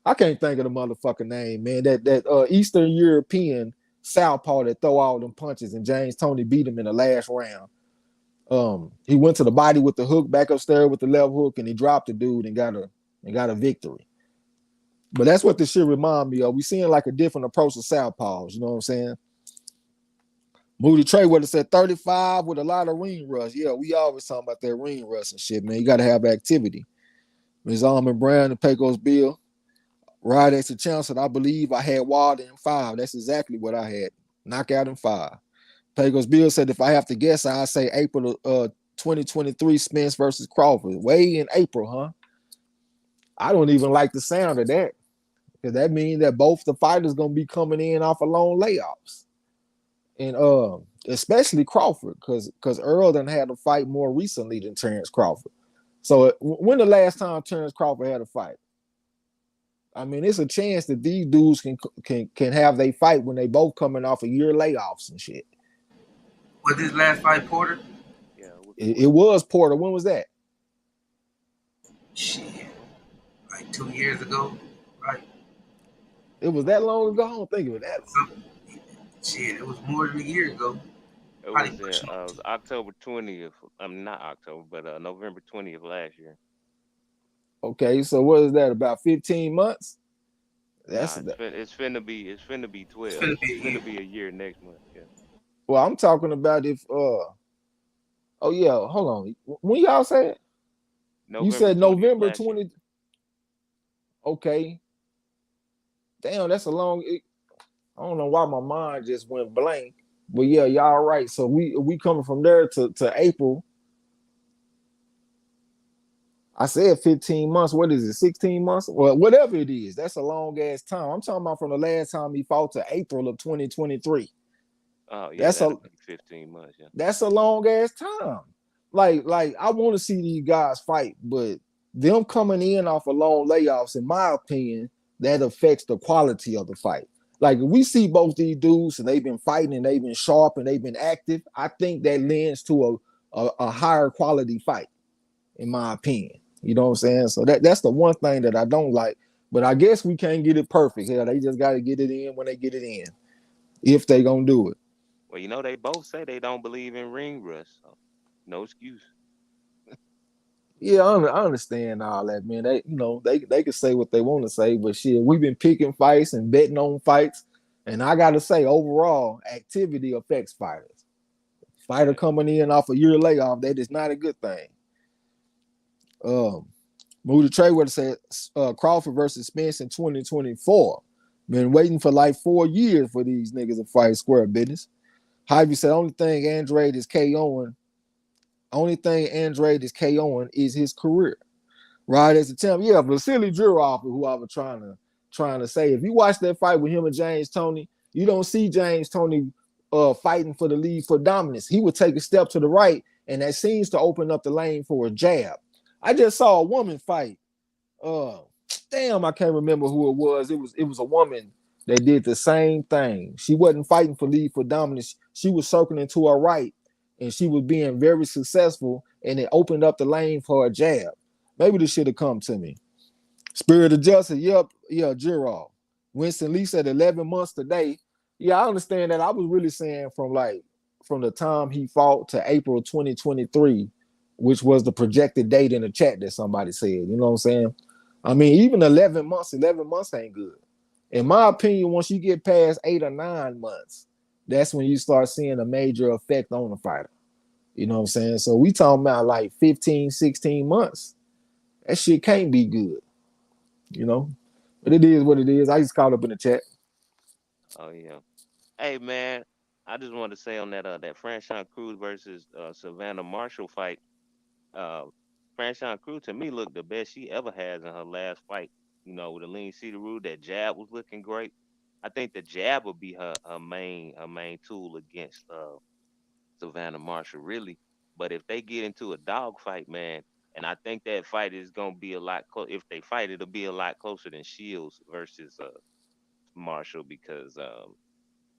I can't think of the motherfucking name, man. That Eastern European southpaw that throw all them punches, and James Toney beat him in the last round. He went to the body with the hook, back upstairs with the left hook, and he dropped the dude and got a victory. But that's what this shit remind me of. We seeing like a different approach to southpaws. You know what I'm saying? Moody Trey would have said 35 with a lot of ring rust. Yeah, we always talking about that ring rust and shit, man. You got to have activity. Ms. Almond Brown and Pecos Bill. Ride as a Chancellor, I believe I had Wilder in 5. That's exactly what I had. Knockout in 5. Pecos Bill said if I have to guess, I'd say April 2023 Spence versus Crawford. Way in April, huh? I don't even like the sound of that. Because that means that both the fighters gonna be coming in off of long layoffs. And especially Crawford, because Earl done had a fight more recently than Terrence Crawford. So when the last time Terrence Crawford had a fight? I mean, it's a chance that these dudes can have they fight when they both coming off a year layoffs and shit. Was this last fight Porter? Yeah, it was Porter. When was that? Shit, like 2 years ago, right? It was that long ago. I don't think it was that long. Shit, it was more than a year ago. It was October 20th. Not October, but November 20th last year. Okay, so what is that? About 15 months? That's Nah, it's finna be It's 12. gonna be It's a finna year. be a year next month. Yeah, well, I'm talking about if oh yeah, hold on. When y'all said you November said 20th November last year. 20. Okay, damn, that's a long. I don't know why my mind just went blank, but yeah, y'all right. So we coming from there to April. I said 15 months. What is it? 16 months? Well, whatever it is, that's a long ass time. I'm talking about from the last time he fought to April of 2023. Oh yeah, That's a that'll be 15 months. Yeah. that's a long ass time. Like I want to see these guys fight, but them coming in off of long layoffs, in my opinion, that affects the quality of the fight. Like if we see both these dudes and they've been fighting and they've been sharp and they've been active, I think that lends to a higher quality fight, in my opinion. You know what I'm saying? So that's the one thing that I don't like. But I guess we can't get it perfect. Yeah, they just got to get it in when they get it in, if they gonna do it. Well, they both say they don't believe in ring rust, so no excuse. Yeah, I understand all that, man. They can say what they want to say, but shit, we've been picking fights and betting on fights, and I gotta say, overall, activity affects fighters. Fighter Yeah. coming in off a year layoff, that is not a good thing. Moody Trayweather said Crawford versus Spence in 2024. Been waiting for like 4 years for these niggas to fight square business. Hyvee said only thing Andrade is KOing is his career. Right as the champ. Yeah, Vasily Jurov, who I was trying to say. If you watch that fight with him and James Toney, you don't see James Toney fighting for the lead for dominance. He would take a step to the right, and that seems to open up the lane for a jab. I just saw a woman fight. Uh, damn, I can't remember who it was. It was a woman that did the same thing. She wasn't fighting for lead for dominance. She was circling to her right, and she was being very successful, and it opened up the lane for a jab. Maybe this should have come to me. Spirit of Justice, yep, yeah, Jiro. Winston Lee said 11 months today. Yeah, I understand that. I was really saying from the time he fought to April 2023, which was the projected date in the chat that somebody said. You know what I'm saying? I mean, even 11 months ain't good. In my opinion, once you get past 8 or 9 months, that's when you start seeing a major effect on the fighter. You know what I'm saying? So we talking about like 15, 16 months. That shit can't be good, you know. But it is what it is. I just caught up in the chat. Oh yeah. Hey man, I just wanted to say on that Franchon Cruz versus Savannah Marshall fight. Uh, Franchon Cruz to me looked the best she ever has in her last fight. With a lean cedar root, that jab was looking great. I think the jab would be her main tool against Savannah Marshall, really. But if they get into a dogfight, man, and I think that fight is gonna be a lot close. If they fight, it'll be a lot closer than Shields versus Marshall because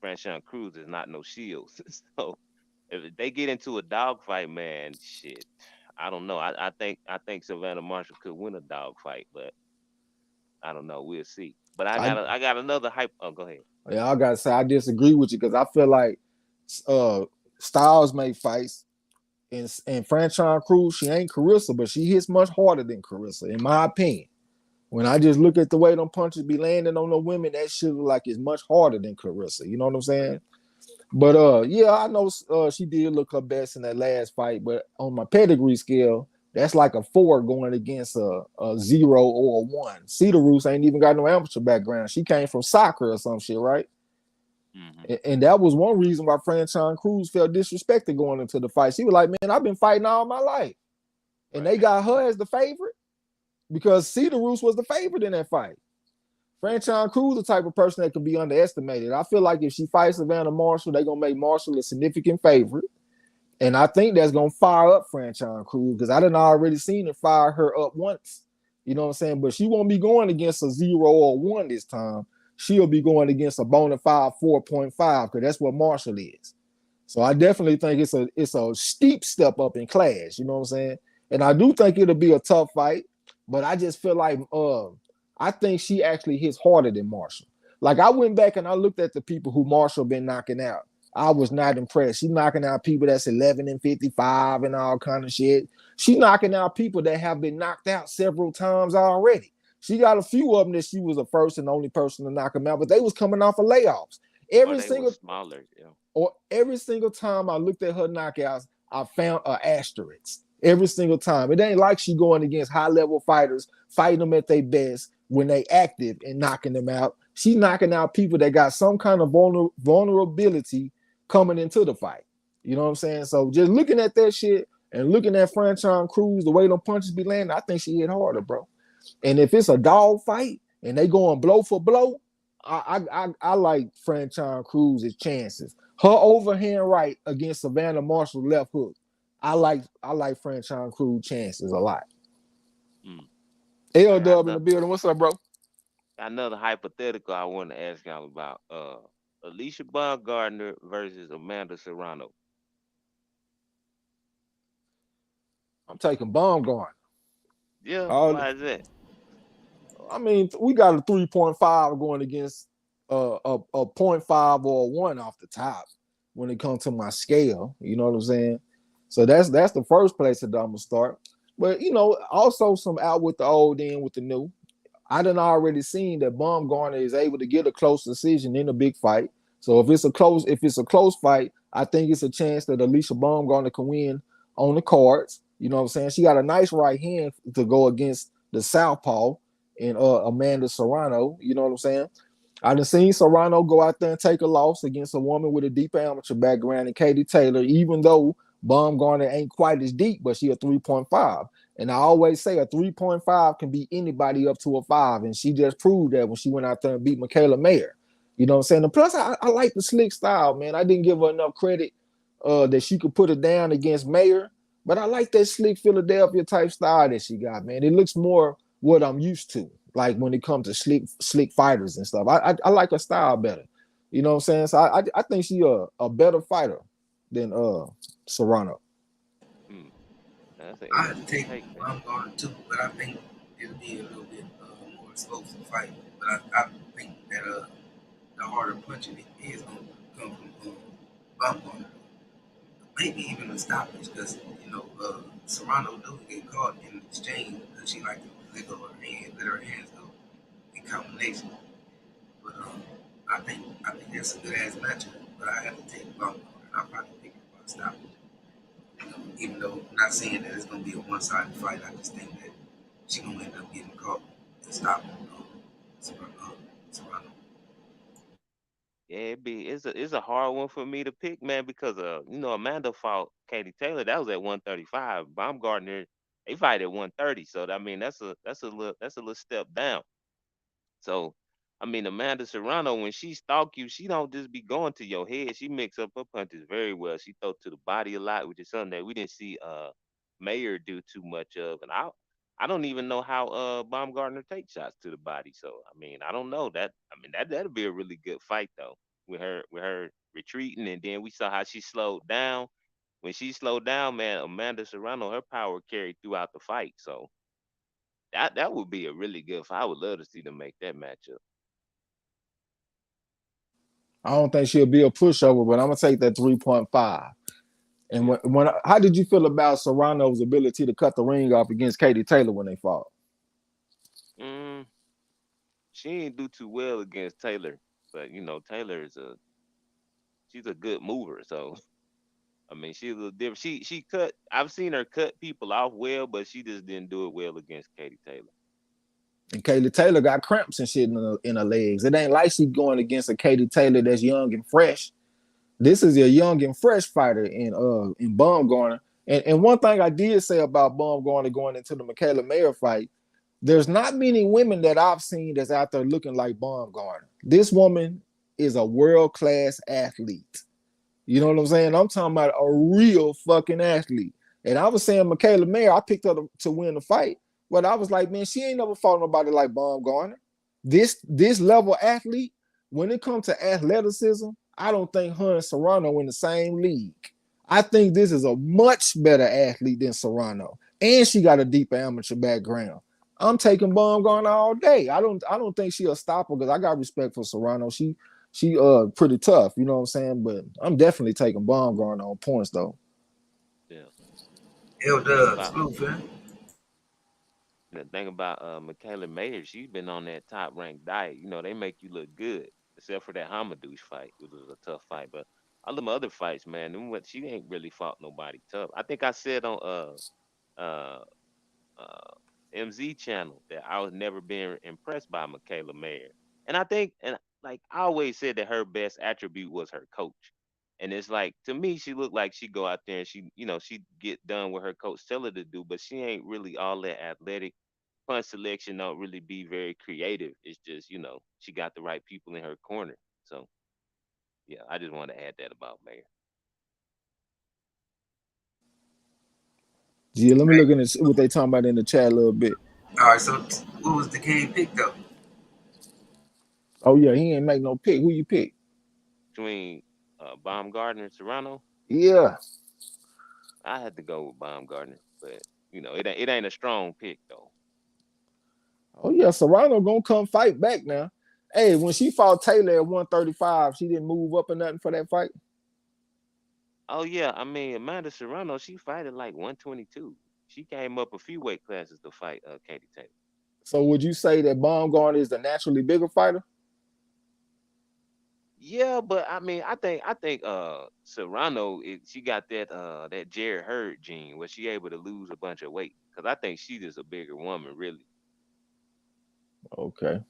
Franchon Cruz is not no Shields. So if they get into a dogfight, man, shit, I don't know. I think Savannah Marshall could win a dogfight, but I don't know. We'll see. But I I got I got another hype. Oh, go ahead. Yeah, I gotta say I disagree with you because I feel like uh Styles made fights and Franchon Cruz, she ain't Carissa, but she hits much harder than Carissa, in my opinion. When I just look at the way them punches be landing on the women, that shit look like it's much harder than Carissa. You know what I'm saying? But yeah, I know she did look her best in that last fight, but on my pedigree scale, that's like a 4 going against a 0 or a 1. Cedar Roos ain't even got no amateur background. She came from soccer or some shit, right? Hmm. And that was one reason why Franchon Cruz felt disrespected going into the fight. She was like, man, I've been fighting all my life. And Right. they got her as the favorite because Cedar Roos was the favorite in that fight. Franchon Cruz the type of person that could be underestimated. I feel like if she fights Savannah Marshall, they're going to make Marshall a significant favorite. And I think that's going to fire up Franchon Cruz because I done already seen it fire her up once. You know what I'm saying? But she won't be going against a 0 or 1 this time. She'll be going against a bona fide 4.5 because that's what Marshall is. So I definitely think it's a steep step up in class. You know what I'm saying? And I do think it'll be a tough fight, but I just feel like I think she actually hits harder than Marshall. Like I went back and I looked at the people who Marshall been knocking out. I was not impressed. She knocking out people that's 11-55 and all kind of shit. She knocking out people that have been knocked out several times already. She got a few of them that she was the first and only person to knock them out, but they was coming off of layoffs. Or Every they were single smaller. Yeah. or every single time I looked at her knockouts, I found an asterisk. Every single time. It ain't like she going against high level fighters, fighting them at their best when they active and knocking them out. She's knocking out people that got some kind of vulnerability coming into the fight. You know what I'm saying? So just looking at that shit and looking at Franchon Cruz, the way them punches be landing, I think she hit harder, bro. And if it's a dog fight and they going blow for blow, I like Franchon Cruz's chances. Her overhand right against Savannah Marshall left hook. I like Franchon Cruz chances a lot. L Dub in the building. What's up, bro? Another hypothetical I want to ask y'all about. Alicia Baumgardner versus Amanda Serrano. I'm taking Baumgardner. Yeah, why is that? I mean, we got a 3.5 going against a 0.5 or a 1 off the top when it comes to my scale. You know what I'm saying? So that's the first place that I'm gonna start. But you know, also some out with the old, in with the new. I done already seen that Baumgardner is able to get a close decision in a big fight. So if it's a close fight, I think it's a chance that Alicia Baumgardner can win on the cards. You know what I'm saying? She got a nice right hand to go against the southpaw and Amanda Serrano. You know what I'm saying? I done seen Serrano go out there and take a loss against a woman with a deep amateur background in Katie Taylor, even though Baumgardner ain't quite as deep, but she a 3.5. And I always say a 3.5 can beat anybody up to a 5. And she just proved that when she went out there and beat Michaela Mayer. You know what I'm saying? And plus, I like the slick style, man. I didn't give her enough credit that she could put it down against Mayer. But I like that slick Philadelphia type style that she got, man. It looks more what I'm used to, like when it comes to slick fighters and stuff. I like her style better. You know what I'm saying? So I think she a better fighter than Serrano. I have to take Baumgardner too, but I think it'll be a little bit more explosive fight. But I think that the harder punching is going to come from Baumgardner. Maybe even a stoppage because, you know, Serrano do get caught in exchange because she like to let her hands go in combination. But I think that's a good ass matchup. But I have to take Baumgardner. I'll probably pick it by stoppage. Even though I'm not saying that it's going to be a one-sided fight, I just think that she's going to end up getting caught and stopping Serrano. Yeah, it's a hard one for me to pick, man, because you know, Amanda fought Katie Taylor. That was at 135. Baumgardner, they fight at 130. So I mean, that's a little step down. So, I mean, Amanda Serrano, when she stalk you, she don't just be going to your head. She mix up her punches very well. She throw to the body a lot, which is something that we didn't see Mayer do too much of. And I don't even know how Baumgardner takes shots to the body. So I mean, I don't know that. I mean, that'll be a really good fight though, with her retreating, and then we saw how she slowed down. When she slowed down, man, Amanda Serrano, her power carried throughout the fight. So that would be a really good fight. I would love to see them make that matchup. I don't think she'll be a pushover, but I'm gonna take that 3.5. And how did you feel about Serrano's ability to cut the ring off against Katie Taylor when they fought? She didn't do too well against Taylor, but you know Taylor she's a good mover. So I mean she's a little different. She cut. I've seen her cut people off well, but she just didn't do it well against Katie Taylor. And Katie Taylor got cramps and shit in her legs. It ain't like she's going against a Katie Taylor that's young and fresh. This is a young and fresh fighter in Baumgardner. And one thing I did say about Baumgardner going into the Michaela Mayer fight, there's not many women that I've seen that's out there looking like Baumgardner. This woman is a world-class athlete. You know what I'm saying? I'm talking about a real fucking athlete. And I was saying Michaela Mayer, I picked her to win the fight. But I was like, man, she ain't never fought nobody like Baumgardner. This level athlete, when it comes to athleticism, I don't think her and Serrano in the same league. I think this is a much better athlete than Serrano. And she got a deep amateur background. I'm taking Baumgardner all day. I don't think she'll stop her because I got respect for Serrano. She she pretty tough, you know what I'm saying? But I'm definitely taking Baumgartner on points though. Yeah. L The thing Dub, about salute, man. Michaela Mayer, she's been on that top ranked diet. You know, they make you look good, except for that Hamadouche fight. It was a tough fight, but all them other fights, man, she ain't really fought nobody tough. I think I said on uh uh MZ channel that I was never been impressed by Michaela Mayer. And I think and like I always said that her best attribute was her coach. And it's like to me, she looked like she go out there and she get done what her coach tell her to do, but she ain't really all that athletic. Punch selection don't really be very creative. It's just, she got the right people in her corner. So yeah, I just want to add that about Mayer. Yeah, let me Hey, look in what they talking about in the chat a little bit. all right, so what was the game pick though? Oh yeah, he ain't make no pick. Who you pick? Between Baumgartner and Serrano, Yeah. I had to go with Baumgartner, but it ain't a strong pick though. Oh yeah, Serrano gonna come fight back now. Hey, when she fought Taylor at 135, she didn't move up or nothing for that fight. Oh yeah, I mean Amanda Serrano, she fight at like 122. She came up a few weight classes to fight Katie Taylor. So would you say that Baumgartner is the naturally bigger fighter? Yeah, but I mean, I think Serrano, she got that Jared Hurd gene where she able to lose a bunch of weight because I think she just a bigger woman, really. Okay.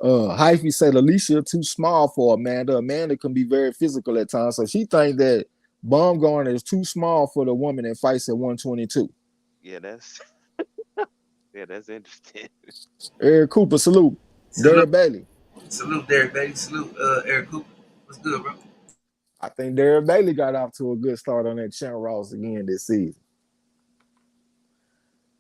Hyphy said Alicia too small for Amanda. Amanda can be very physical at times, so she think that Baumgartner is too small for the woman that fights at 122. Yeah, that's yeah, that's interesting. Eric Cooper, salute. Salute, Derek Bailey. salute, Derek Bailey. Salute, Eric Cooper. What's good, bro? I think Derek Bailey got off to a good start on that Champ Ross again this season.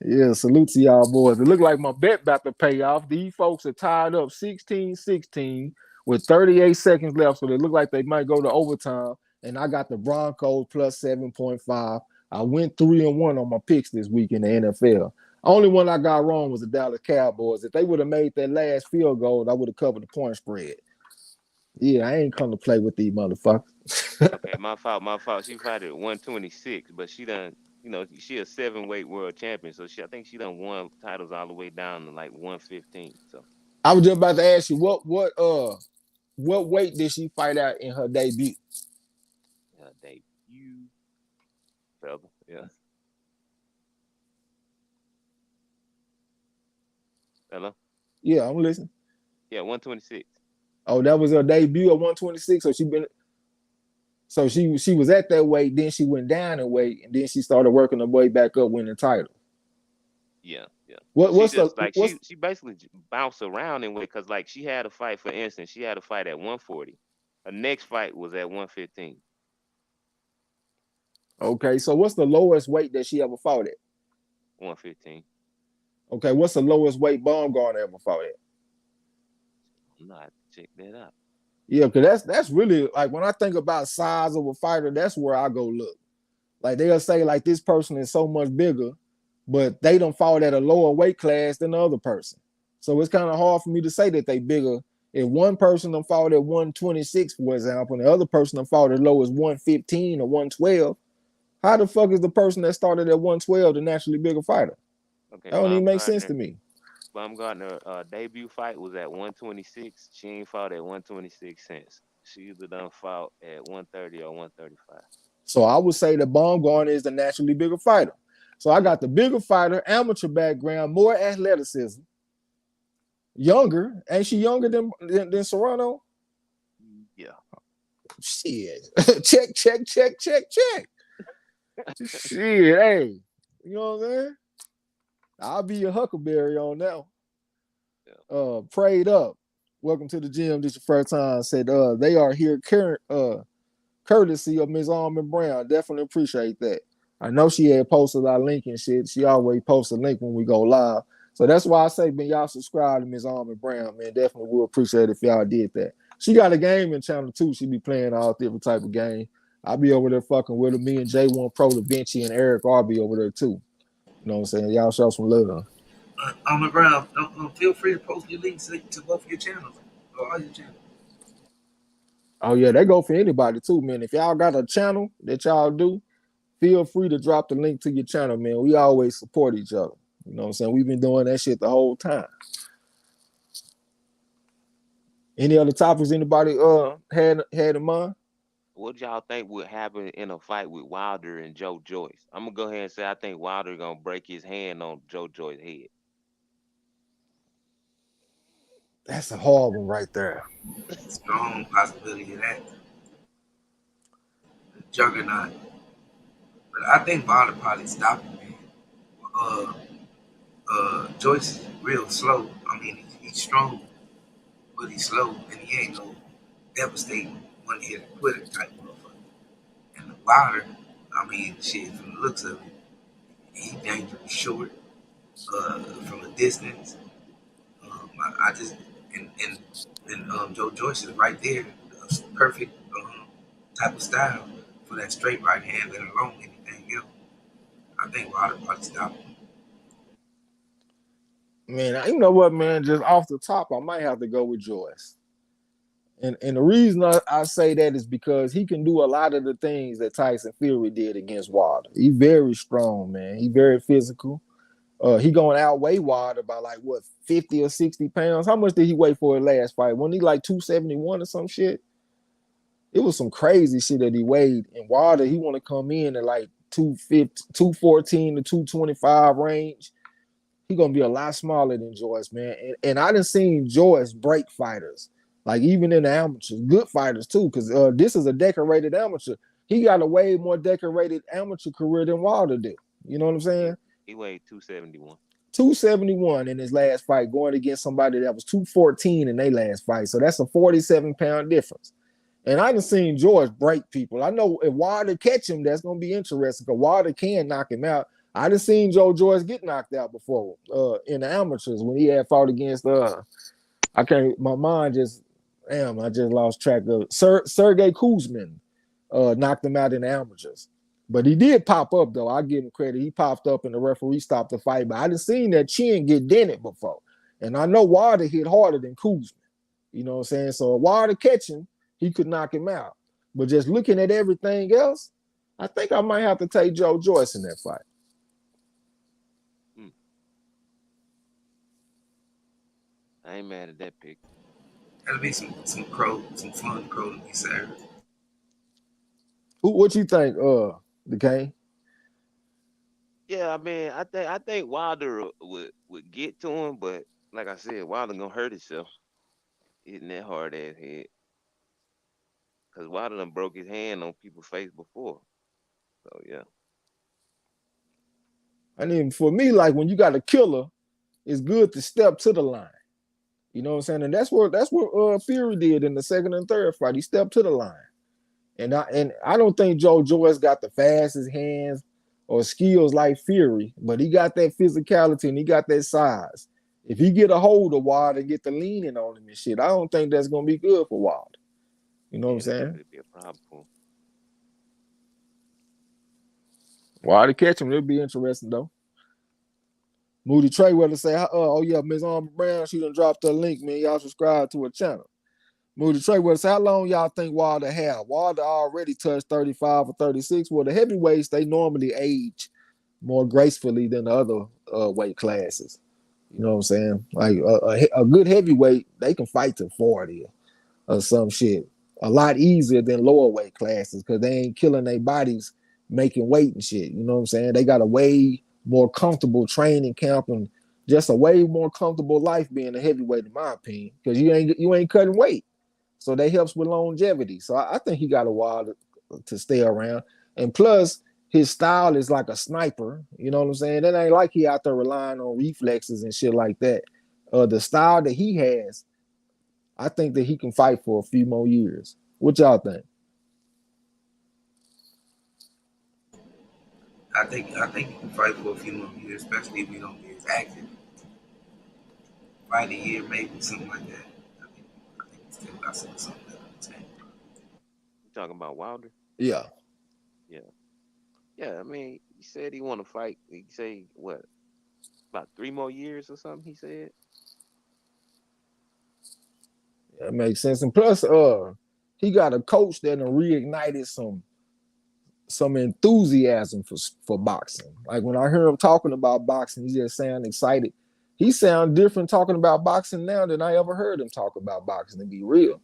Yeah, salute to y'all boys. It look like my bet about to pay off. These folks are tied up 16-16 with 38 seconds left. So they look like they might go to overtime. And I got the Broncos plus 7.5. I went 3-1 on my picks this week in the NFL. Only one I got wrong was the Dallas Cowboys. If they would have made that last field goal, I would have covered the point spread. Yeah, I ain't come to play with these motherfuckers. Okay, my fault, my fault. She fought at 126, but she done, she a 7 weight world champion, so I think she done won titles all the way down to like 115. So I was just about to ask you what weight did she fight at in her debut? debut, brother, yeah. Hello, Yeah, I'm listening. yeah, 126. Oh, that was her debut at 126. So she was at that weight, then she went down in weight, and then she started working her way back up, winning the title. Yeah, yeah. She What's the just like what's she basically bounced around in weight because like she had a fight, for instance, she had a fight at 140. Her next fight was at 115. okay? So what's the lowest weight that she ever fought at? 115. Okay, what's the lowest weight Baumgartner ever fought at? I'm not have to check that out. Yeah, because that's really like when I think about size of a fighter, that's where I go look. Like they'll say like this person is so much bigger, but they don't fall at a lower weight class than the other person. So it's kind of hard for me to say that they bigger. If one person done fought at 126, for example, and the other person done fought as low as 115 or 112, how the fuck is the person that started at 112 the naturally bigger fighter? Okay, That don't even make sense to me. Baumgartner debut fight was at 126. She ain't fought at 126 since. She either done fought at 130 or 135. So I would say that Baumgartner is the naturally bigger fighter. So I got the bigger fighter, amateur background, more athleticism, younger. Ain't she younger than Serrano? Yeah. Shit. check, check, check, check, check. Shit, hey. You know what I'm saying? I'll be your huckleberry on that one. Prayed up. Welcome to the gym. This is your first time. Said they are here courtesy of Ms. Almond Brown. Definitely appreciate that. I know she had posted our link and shit. She always posts a link when we go live. So that's why I say, man, y'all subscribe to Ms. Almond Brown, man. Definitely will appreciate it if y'all did that. She got a gaming channel too. She be playing all different type of game. I'll be over there fucking with her. Me and J1 Pro, Da Vinci, and Eric R be over there too. You know what I'm saying? Y'all show some love. On the ground, feel free to post your links to both of your channels or all your channels. Oh yeah, they go for anybody too, man. If y'all got a channel that y'all do, feel free to drop the link to your channel, man. We always support each other. You know what I'm saying? We've been doing that shit the whole time. Any other topics anybody had in mind? What y'all think would happen in a fight with Wilder and Joe Joyce? I'm gonna go ahead and say I think Wilder gonna break his hand on Joe Joyce's head. That's a hard one right there. Strong possibility of that. The juggernaut. But I think Wilder probably stopped him, man. Uh, Joyce is real slow. I mean, he's strong, but he's slow, and he ain't no devastating one hit quitter type motherfucker. And the Wilder, I mean, shit, from the looks of it, he dangerous short, from a distance. I just and Joe Joyce is right there, perfect type of style for that straight right hand, let alone anything else. I think Wilder probably stopped him. Man, you know what, man? Just off the top, I might have to go with Joyce. And the reason I say that is because he can do a lot of the things that Tyson Fury did against Wilder. He's very strong, man. He's very physical. He going to outweigh Wilder by like what 50 or 60 pounds. How much did he weigh for his last fight? Wasn't he like 271 or some shit? It was some crazy shit that he weighed. And Wilder, he want to come in at like 250, 214 to 225 range. He gonna be a lot smaller than Joyce, man. And I done seen Joyce break fighters, like even in the amateurs, good fighters too, because this is a decorated amateur. He got a way more decorated amateur career than Wilder did. You know what I'm saying? He weighed 271. 271 in his last fight, going against somebody that was 214 in their last fight. So that's a 47-pound difference. And I done seen George break people. I know if Wilder catch him, that's gonna be interesting because Wilder can knock him out. I done seen Joe Joyce get knocked out before in the amateurs when he had fought against I can't. My mind just damn. I just lost track of Sergey Kuzmin. Knocked him out in the amateurs, but he did pop up though. I give him credit. He popped up and the referee stopped the fight. But I done seen that chin get dented before, and I know Wilder hit harder than Kuzmin. You know what I'm saying? So if Wilder catch him, he could knock him out. But just looking at everything else, I think I might have to take Joe Joyce in that fight. I ain't mad at that pick. That'll be some fun crow to be served. What you think, the game? Yeah, I mean, I think Wilder would get to him, but like I said, Wilder gonna hurt himself hitting that hard ass head. Cause Wilder done broke his hand on people's face before. So yeah. I mean, for me, like when you got a killer, it's good to step to the line. You know what I'm saying? And that's what Fury did in the second and third fight. He stepped to the line. And I don't think Joe Joyce got the fastest hands or skills like Fury, but he got that physicality and he got that size. If he get a hold of Wilder and get the leaning on him and shit, I don't think that's gonna be good for Wilder. You know what I'm saying? It'd be a problem for him. Wilder catch him, it'll be interesting though. Moody Trayweather say, oh yeah, Miss Armor Brown, she done dropped her link, man. Y'all subscribe to her channel. Moody Trayweather say, how long y'all think Wilder have? Wilder already touched 35 or 36. Well, the heavyweights, they normally age more gracefully than the other weight classes. You know what I'm saying? Like a good heavyweight, they can fight to 40 or some shit. A lot easier than lower weight classes because they ain't killing their bodies making weight and shit. You know what I'm saying? They got a way more comfortable training camp and just a way more comfortable life being a heavyweight, in my opinion, because you ain't cutting weight. So that helps with longevity. So I think he got a while to stay around. And plus, his style is like a sniper. You know what I'm saying? It ain't like he out there relying on reflexes and shit like that. The style that he has, I think that he can fight for a few more years. What y'all think? I think he can fight for a few more years, especially if he don't get as active. Fight a year, maybe something like that. I think he still got something in the tank. You talking about Wilder? Yeah. Yeah. Yeah, I mean, he said he want to fight. He say what? About 3 more years or something, he said. That makes sense. And plus, he got a coach that reignited some enthusiasm for boxing. Like when I hear him talking about boxing, he just sound excited. He sound different talking about boxing now than I ever heard him talk about boxing, to be real.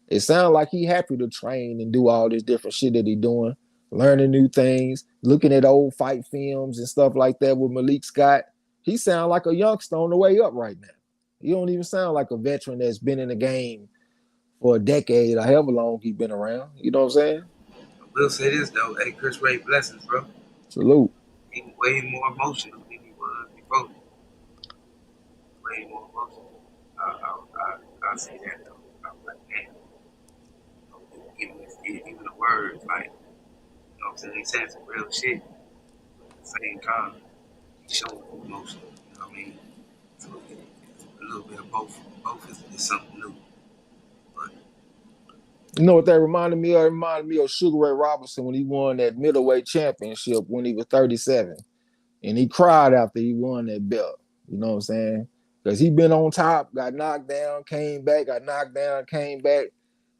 It sounds like he happy to train and do all this different shit that he doing, learning new things, looking at old fight films and stuff like that with Malik Scott. He sound like a youngster on the way up right now. He don't even sound like a veteran that's been in the game for a decade or however long he been around. You know what I'm saying? I will say this though, hey, Chris Ray, blessings, bro. Salute. He was way more emotional than he was before. Way more emotional. I see that though. I'm like, damn. Even the words, like, you know what I'm saying? He said some real shit. But at the same time, he's showing emotion. You know what I mean? So it's a little bit of both. Both is something new. But You know what that reminded me of? It reminded me of Sugar Ray Robinson when he won that middleweight championship when he was 37. And he cried after he won that belt. You know what I'm saying? Because he been on top, got knocked down, came back, got knocked down, came back.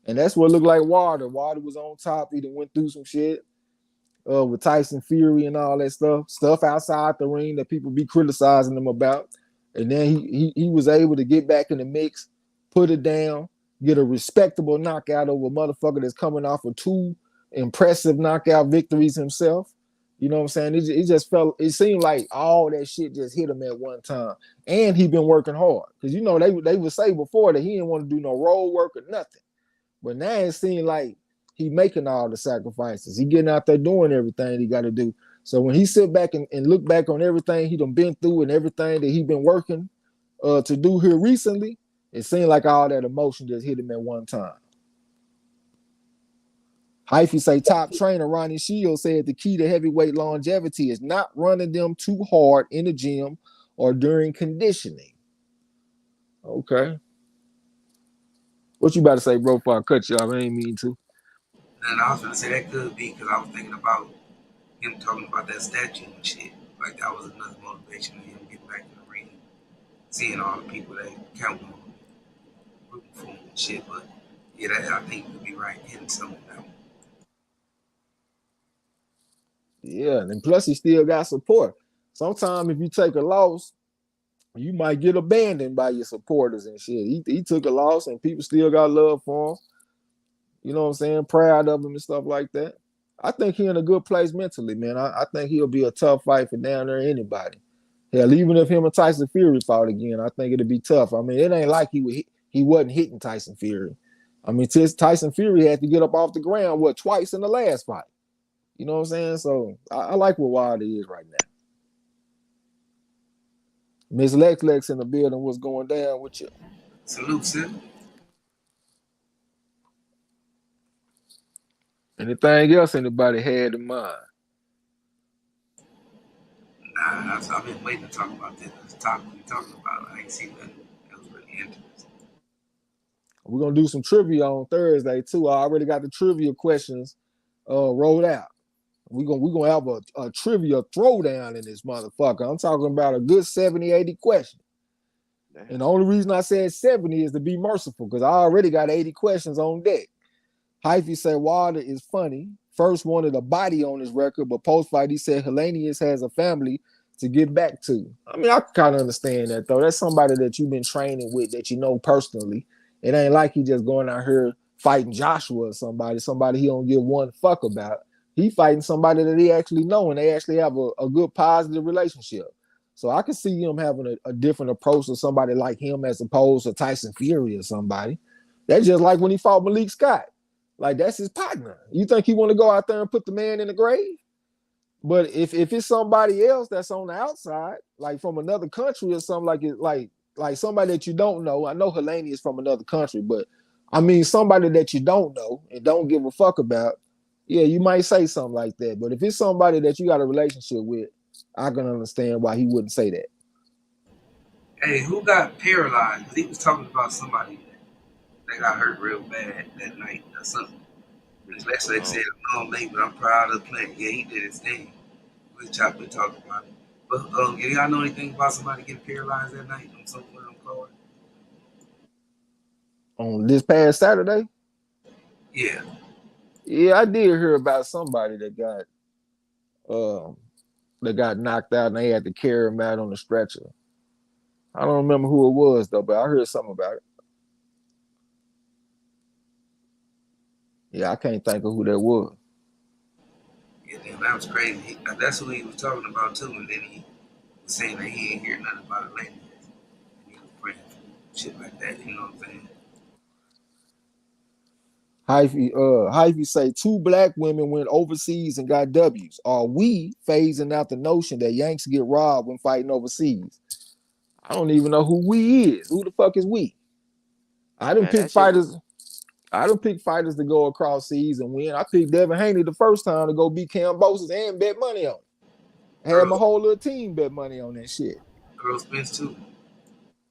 And that's what looked like Wilder. Wilder was on top. He done went through some shit with Tyson Fury and all that stuff outside the ring that people be criticizing him about. And then he was able to get back in the mix, put it down, get a respectable knockout over a motherfucker that's coming off of 2 impressive knockout victories himself. You know what I'm saying? It just felt, it seemed like all that shit just hit him at one time. And he been working hard. Because, you know, they would say before that he didn't want to do no road work or nothing. But now it seems like he making all the sacrifices. He getting out there doing everything he got to do. So when he sit back and look back on everything he done been through and everything that he been working to do here recently, it seemed like all that emotion just hit him at one time. Hyphy say top trainer Ronnie Shields said the key to heavyweight longevity is not running them too hard in the gym or during conditioning. Okay. What you about to say, bro, before I cut you off? I ain't mean to. then I was gonna say that could be because I was thinking about him talking about that statue and shit. Like that was another motivation of him getting back in the ring, seeing all the people that count on him, rooting for him and shit. But yeah, that, I think you could be right, hitting some of that one. Yeah, and plus he still got support. Sometimes if you take a loss, you might get abandoned by your supporters and shit. He took a loss and people still got love for him. You know what I'm saying? Proud of him and stuff like that. I think he in a good place mentally, man. I think he'll be a tough fight for down there anybody. Hell, even if him and Tyson Fury fought again, I think it'd be tough. I mean, it ain't like he wasn't hitting Tyson Fury. I mean, Tyson Fury had to get up off the ground, twice in the last fight. You know what I'm saying? So I like where Wilder is right now. Miss Lex in the building. What's going down with you? Salute, sir. Anything else anybody had in mind? Nah, I've been waiting to talk about this topic we talking about. I ain't seen nothing that was really interesting. We're gonna do some trivia on Thursday too. I already got the trivia questions rolled out. We're gonna have a trivia throwdown in this motherfucker. I'm talking about a good 70, 80 questions. And the only reason I said 70 is to be merciful, because I already got 80 questions on deck. Hyphy said Wilder is funny. First wanted a body on his record, but post-fight he said Hellenius has a family to get back to. I mean, I kind of understand that, though. That's somebody that you've been training with, that you know personally. It ain't like he just going out here fighting Joshua or somebody he don't give one fuck about. He fighting somebody that he actually know, and they actually have a good positive relationship. So I can see him having a different approach to somebody like him as opposed to Tyson Fury or somebody. That's just like when he fought Malik Scott. Like, that's his partner. You think he want to go out there and put the man in the grave? But if it's somebody else that's on the outside, like from another country or something, like somebody that you don't know. I know Helene is from another country, but I mean somebody that you don't know and don't give a fuck about, yeah, you might say something like that. But if it's somebody that you got a relationship with, I can understand why he wouldn't say that. Hey, who got paralyzed? He was talking about somebody that got hurt real bad that night or something. Lex said, "I'm late, but I'm proud of the play." Yeah, he did his thing. We talked about it. But y'all know anything about somebody getting paralyzed that night on some point on card? On this past Saturday? Yeah. Yeah, I did hear about somebody that got knocked out and they had to carry him out on the stretcher. I don't remember who it was though, but I heard something about it. Yeah, I can't think of who that was. Yeah, damn, that was crazy. That's who he was talking about too, and then he was saying that he ain't hear nothing about it lately. And he was praying for shit like that. You know what I'm saying? Hyphy say 2 black women went overseas and got W's. Are we phasing out the notion that Yanks get robbed when fighting overseas? I don't even know who we is. Who the fuck is we? I didn't Man, pick that shit was fighters. I don't pick fighters to go across seas and win. I picked Devin Haney the first time to go beat Cam Boses and bet money on it. I had my Earl, whole little team bet money on that shit. Earl Spence too.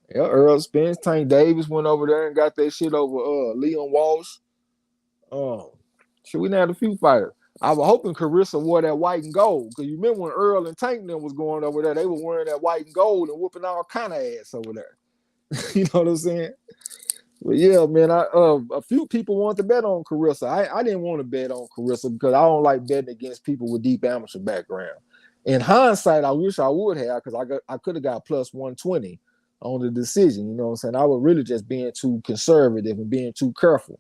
Yeah, Earl Spence, Tank Davis went over there and got that shit over Leon Walsh. Um, shit, we had a few fighters. I was hoping Carissa wore that white and gold because you remember when Earl and Tank them was going over there, they were wearing that white and gold and whooping all kind of ass over there. You know what I'm saying? But yeah, man, a few people wanted to bet on Carissa. I didn't want to bet on Carissa because I don't like betting against people with deep amateur background. In hindsight, I wish I would have because I could have got plus 120 on the decision. You know what I'm saying? I was really just being too conservative and being too careful.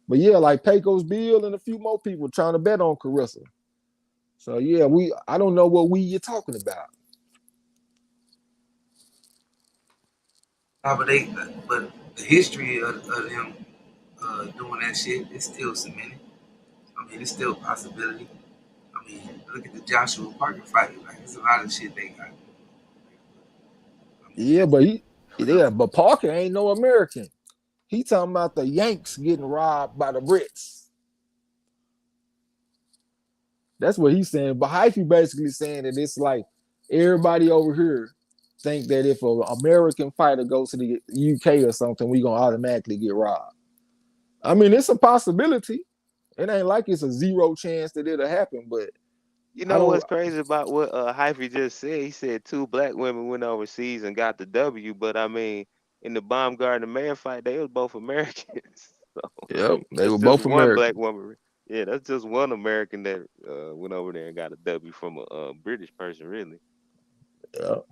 But yeah, like Pecos Bill and a few more people trying to bet on Carissa. So yeah, I don't know what you're talking about. But the history of them doing that shit is still cemented. I mean, it's still a possibility. I mean, look at the Joshua Parker fight. Like, there's a lot of shit they got. I mean, Yeah, but Parker ain't no American. He talking about the Yanks getting robbed by the Brits. That's what he's saying. But Hyphy basically saying that it's like everybody over here think that if an American fighter goes to the UK or something, we gonna automatically get robbed. I mean, it's a possibility. It ain't like it's a zero chance that it'll happen, but You I know don't. what's crazy about what Hyphy just said? He said 2 black women went overseas and got the W, but I mean, in the Baumgartner man fight, they was both Americans. So Yep, they that's were just both one black American. woman. Yeah, that's just one American that went over there and got a W from a British person, really. Yep.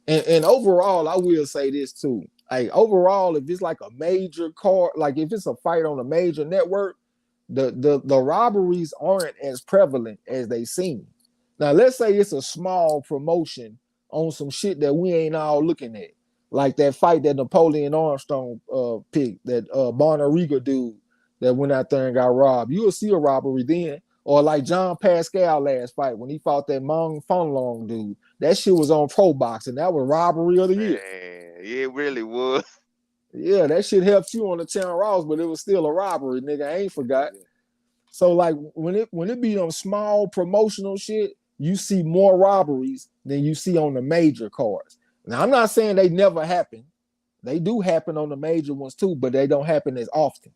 And overall, I will say this too. Like overall, if it's like a major card, like if it's a fight on a major network, the robberies aren't as prevalent as they seem. Now, let's say it's a small promotion on some shit that we ain't all looking at, like that fight that Napoleon Armstrong picked, that Bonariga dude that went out there and got robbed. You'll see a robbery then, or like John Pascal last fight when he fought that Mong Fonlong dude. That shit was on Pro Boxing. That was robbery of the year. Man, yeah, it really was. Yeah, that shit helped you on the 10 Ross, but it was still a robbery, nigga. I ain't forgot. Yeah. So like when it be on small promotional shit, you see more robberies than you see on the major cards. Now I'm not saying they never happen. They do happen on the major ones too, but they don't happen as often.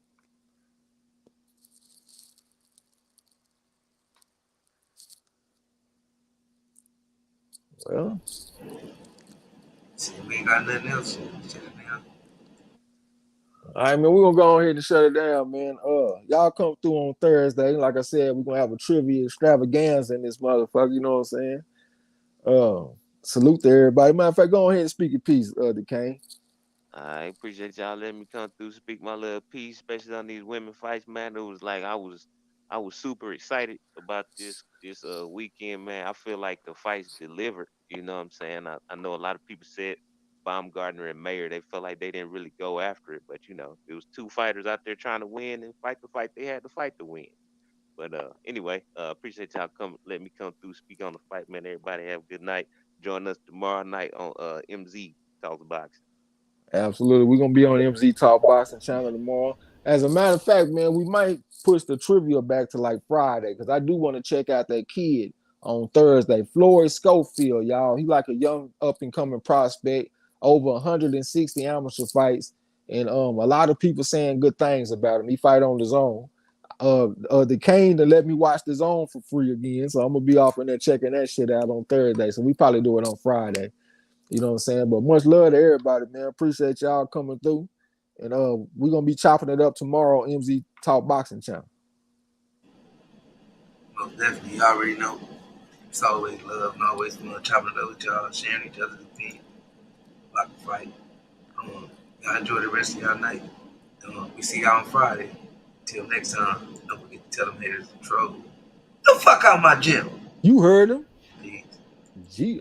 Well, shit, we ain't got nothing else. Shut it down. all right, man. We're gonna go ahead and shut it down, man. Y'all come through on Thursday. Like I said, we're gonna have a trivia extravaganza in this motherfucker, you know what I'm saying? Uh Salute to everybody. Matter of fact, go ahead and speak your piece, DeCane. I appreciate y'all letting me come through, speak my little piece, especially on these women fights, man. It was like I was super excited about this weekend, man. I feel like the fights delivered. You know what I'm saying? I know a lot of people said Baumgartner and Mayer, they felt like they didn't really go after it, but it was two fighters out there trying to win and fight the fight they had to fight to win. But anyway, appreciate y'all let me come through, speak on the fight, man. Everybody have a good night. Join us tomorrow night on MZ Talks Boxing. Absolutely. We're gonna be on MZ Talk Boxing channel tomorrow. As a matter of fact, man, we might push the trivia back to like Friday because I do want to check out that kid on Thursday. Floyd Schofield, y'all. He like a young up and coming prospect, over 160 amateur fights, and a lot of people saying good things about him. He fight on his own. The Kane to let me watch the zone for free again, so I'm gonna be off in there checking that shit out on Thursday. So we probably do it on Friday. You know what I'm saying? But much love to everybody, man. Appreciate y'all coming through. And we're gonna be chopping it up tomorrow on MZ Talk Boxing Channel. Most definitely, you already know. It's always love and always fun chopping it up with y'all, sharing each other's opinion about the fight. Y'all enjoy the rest of y'all night. We see y'all on Friday. Till next time, don't forget to tell them haters to troll. The fuck out my gym. You heard him. Peace. Yeah.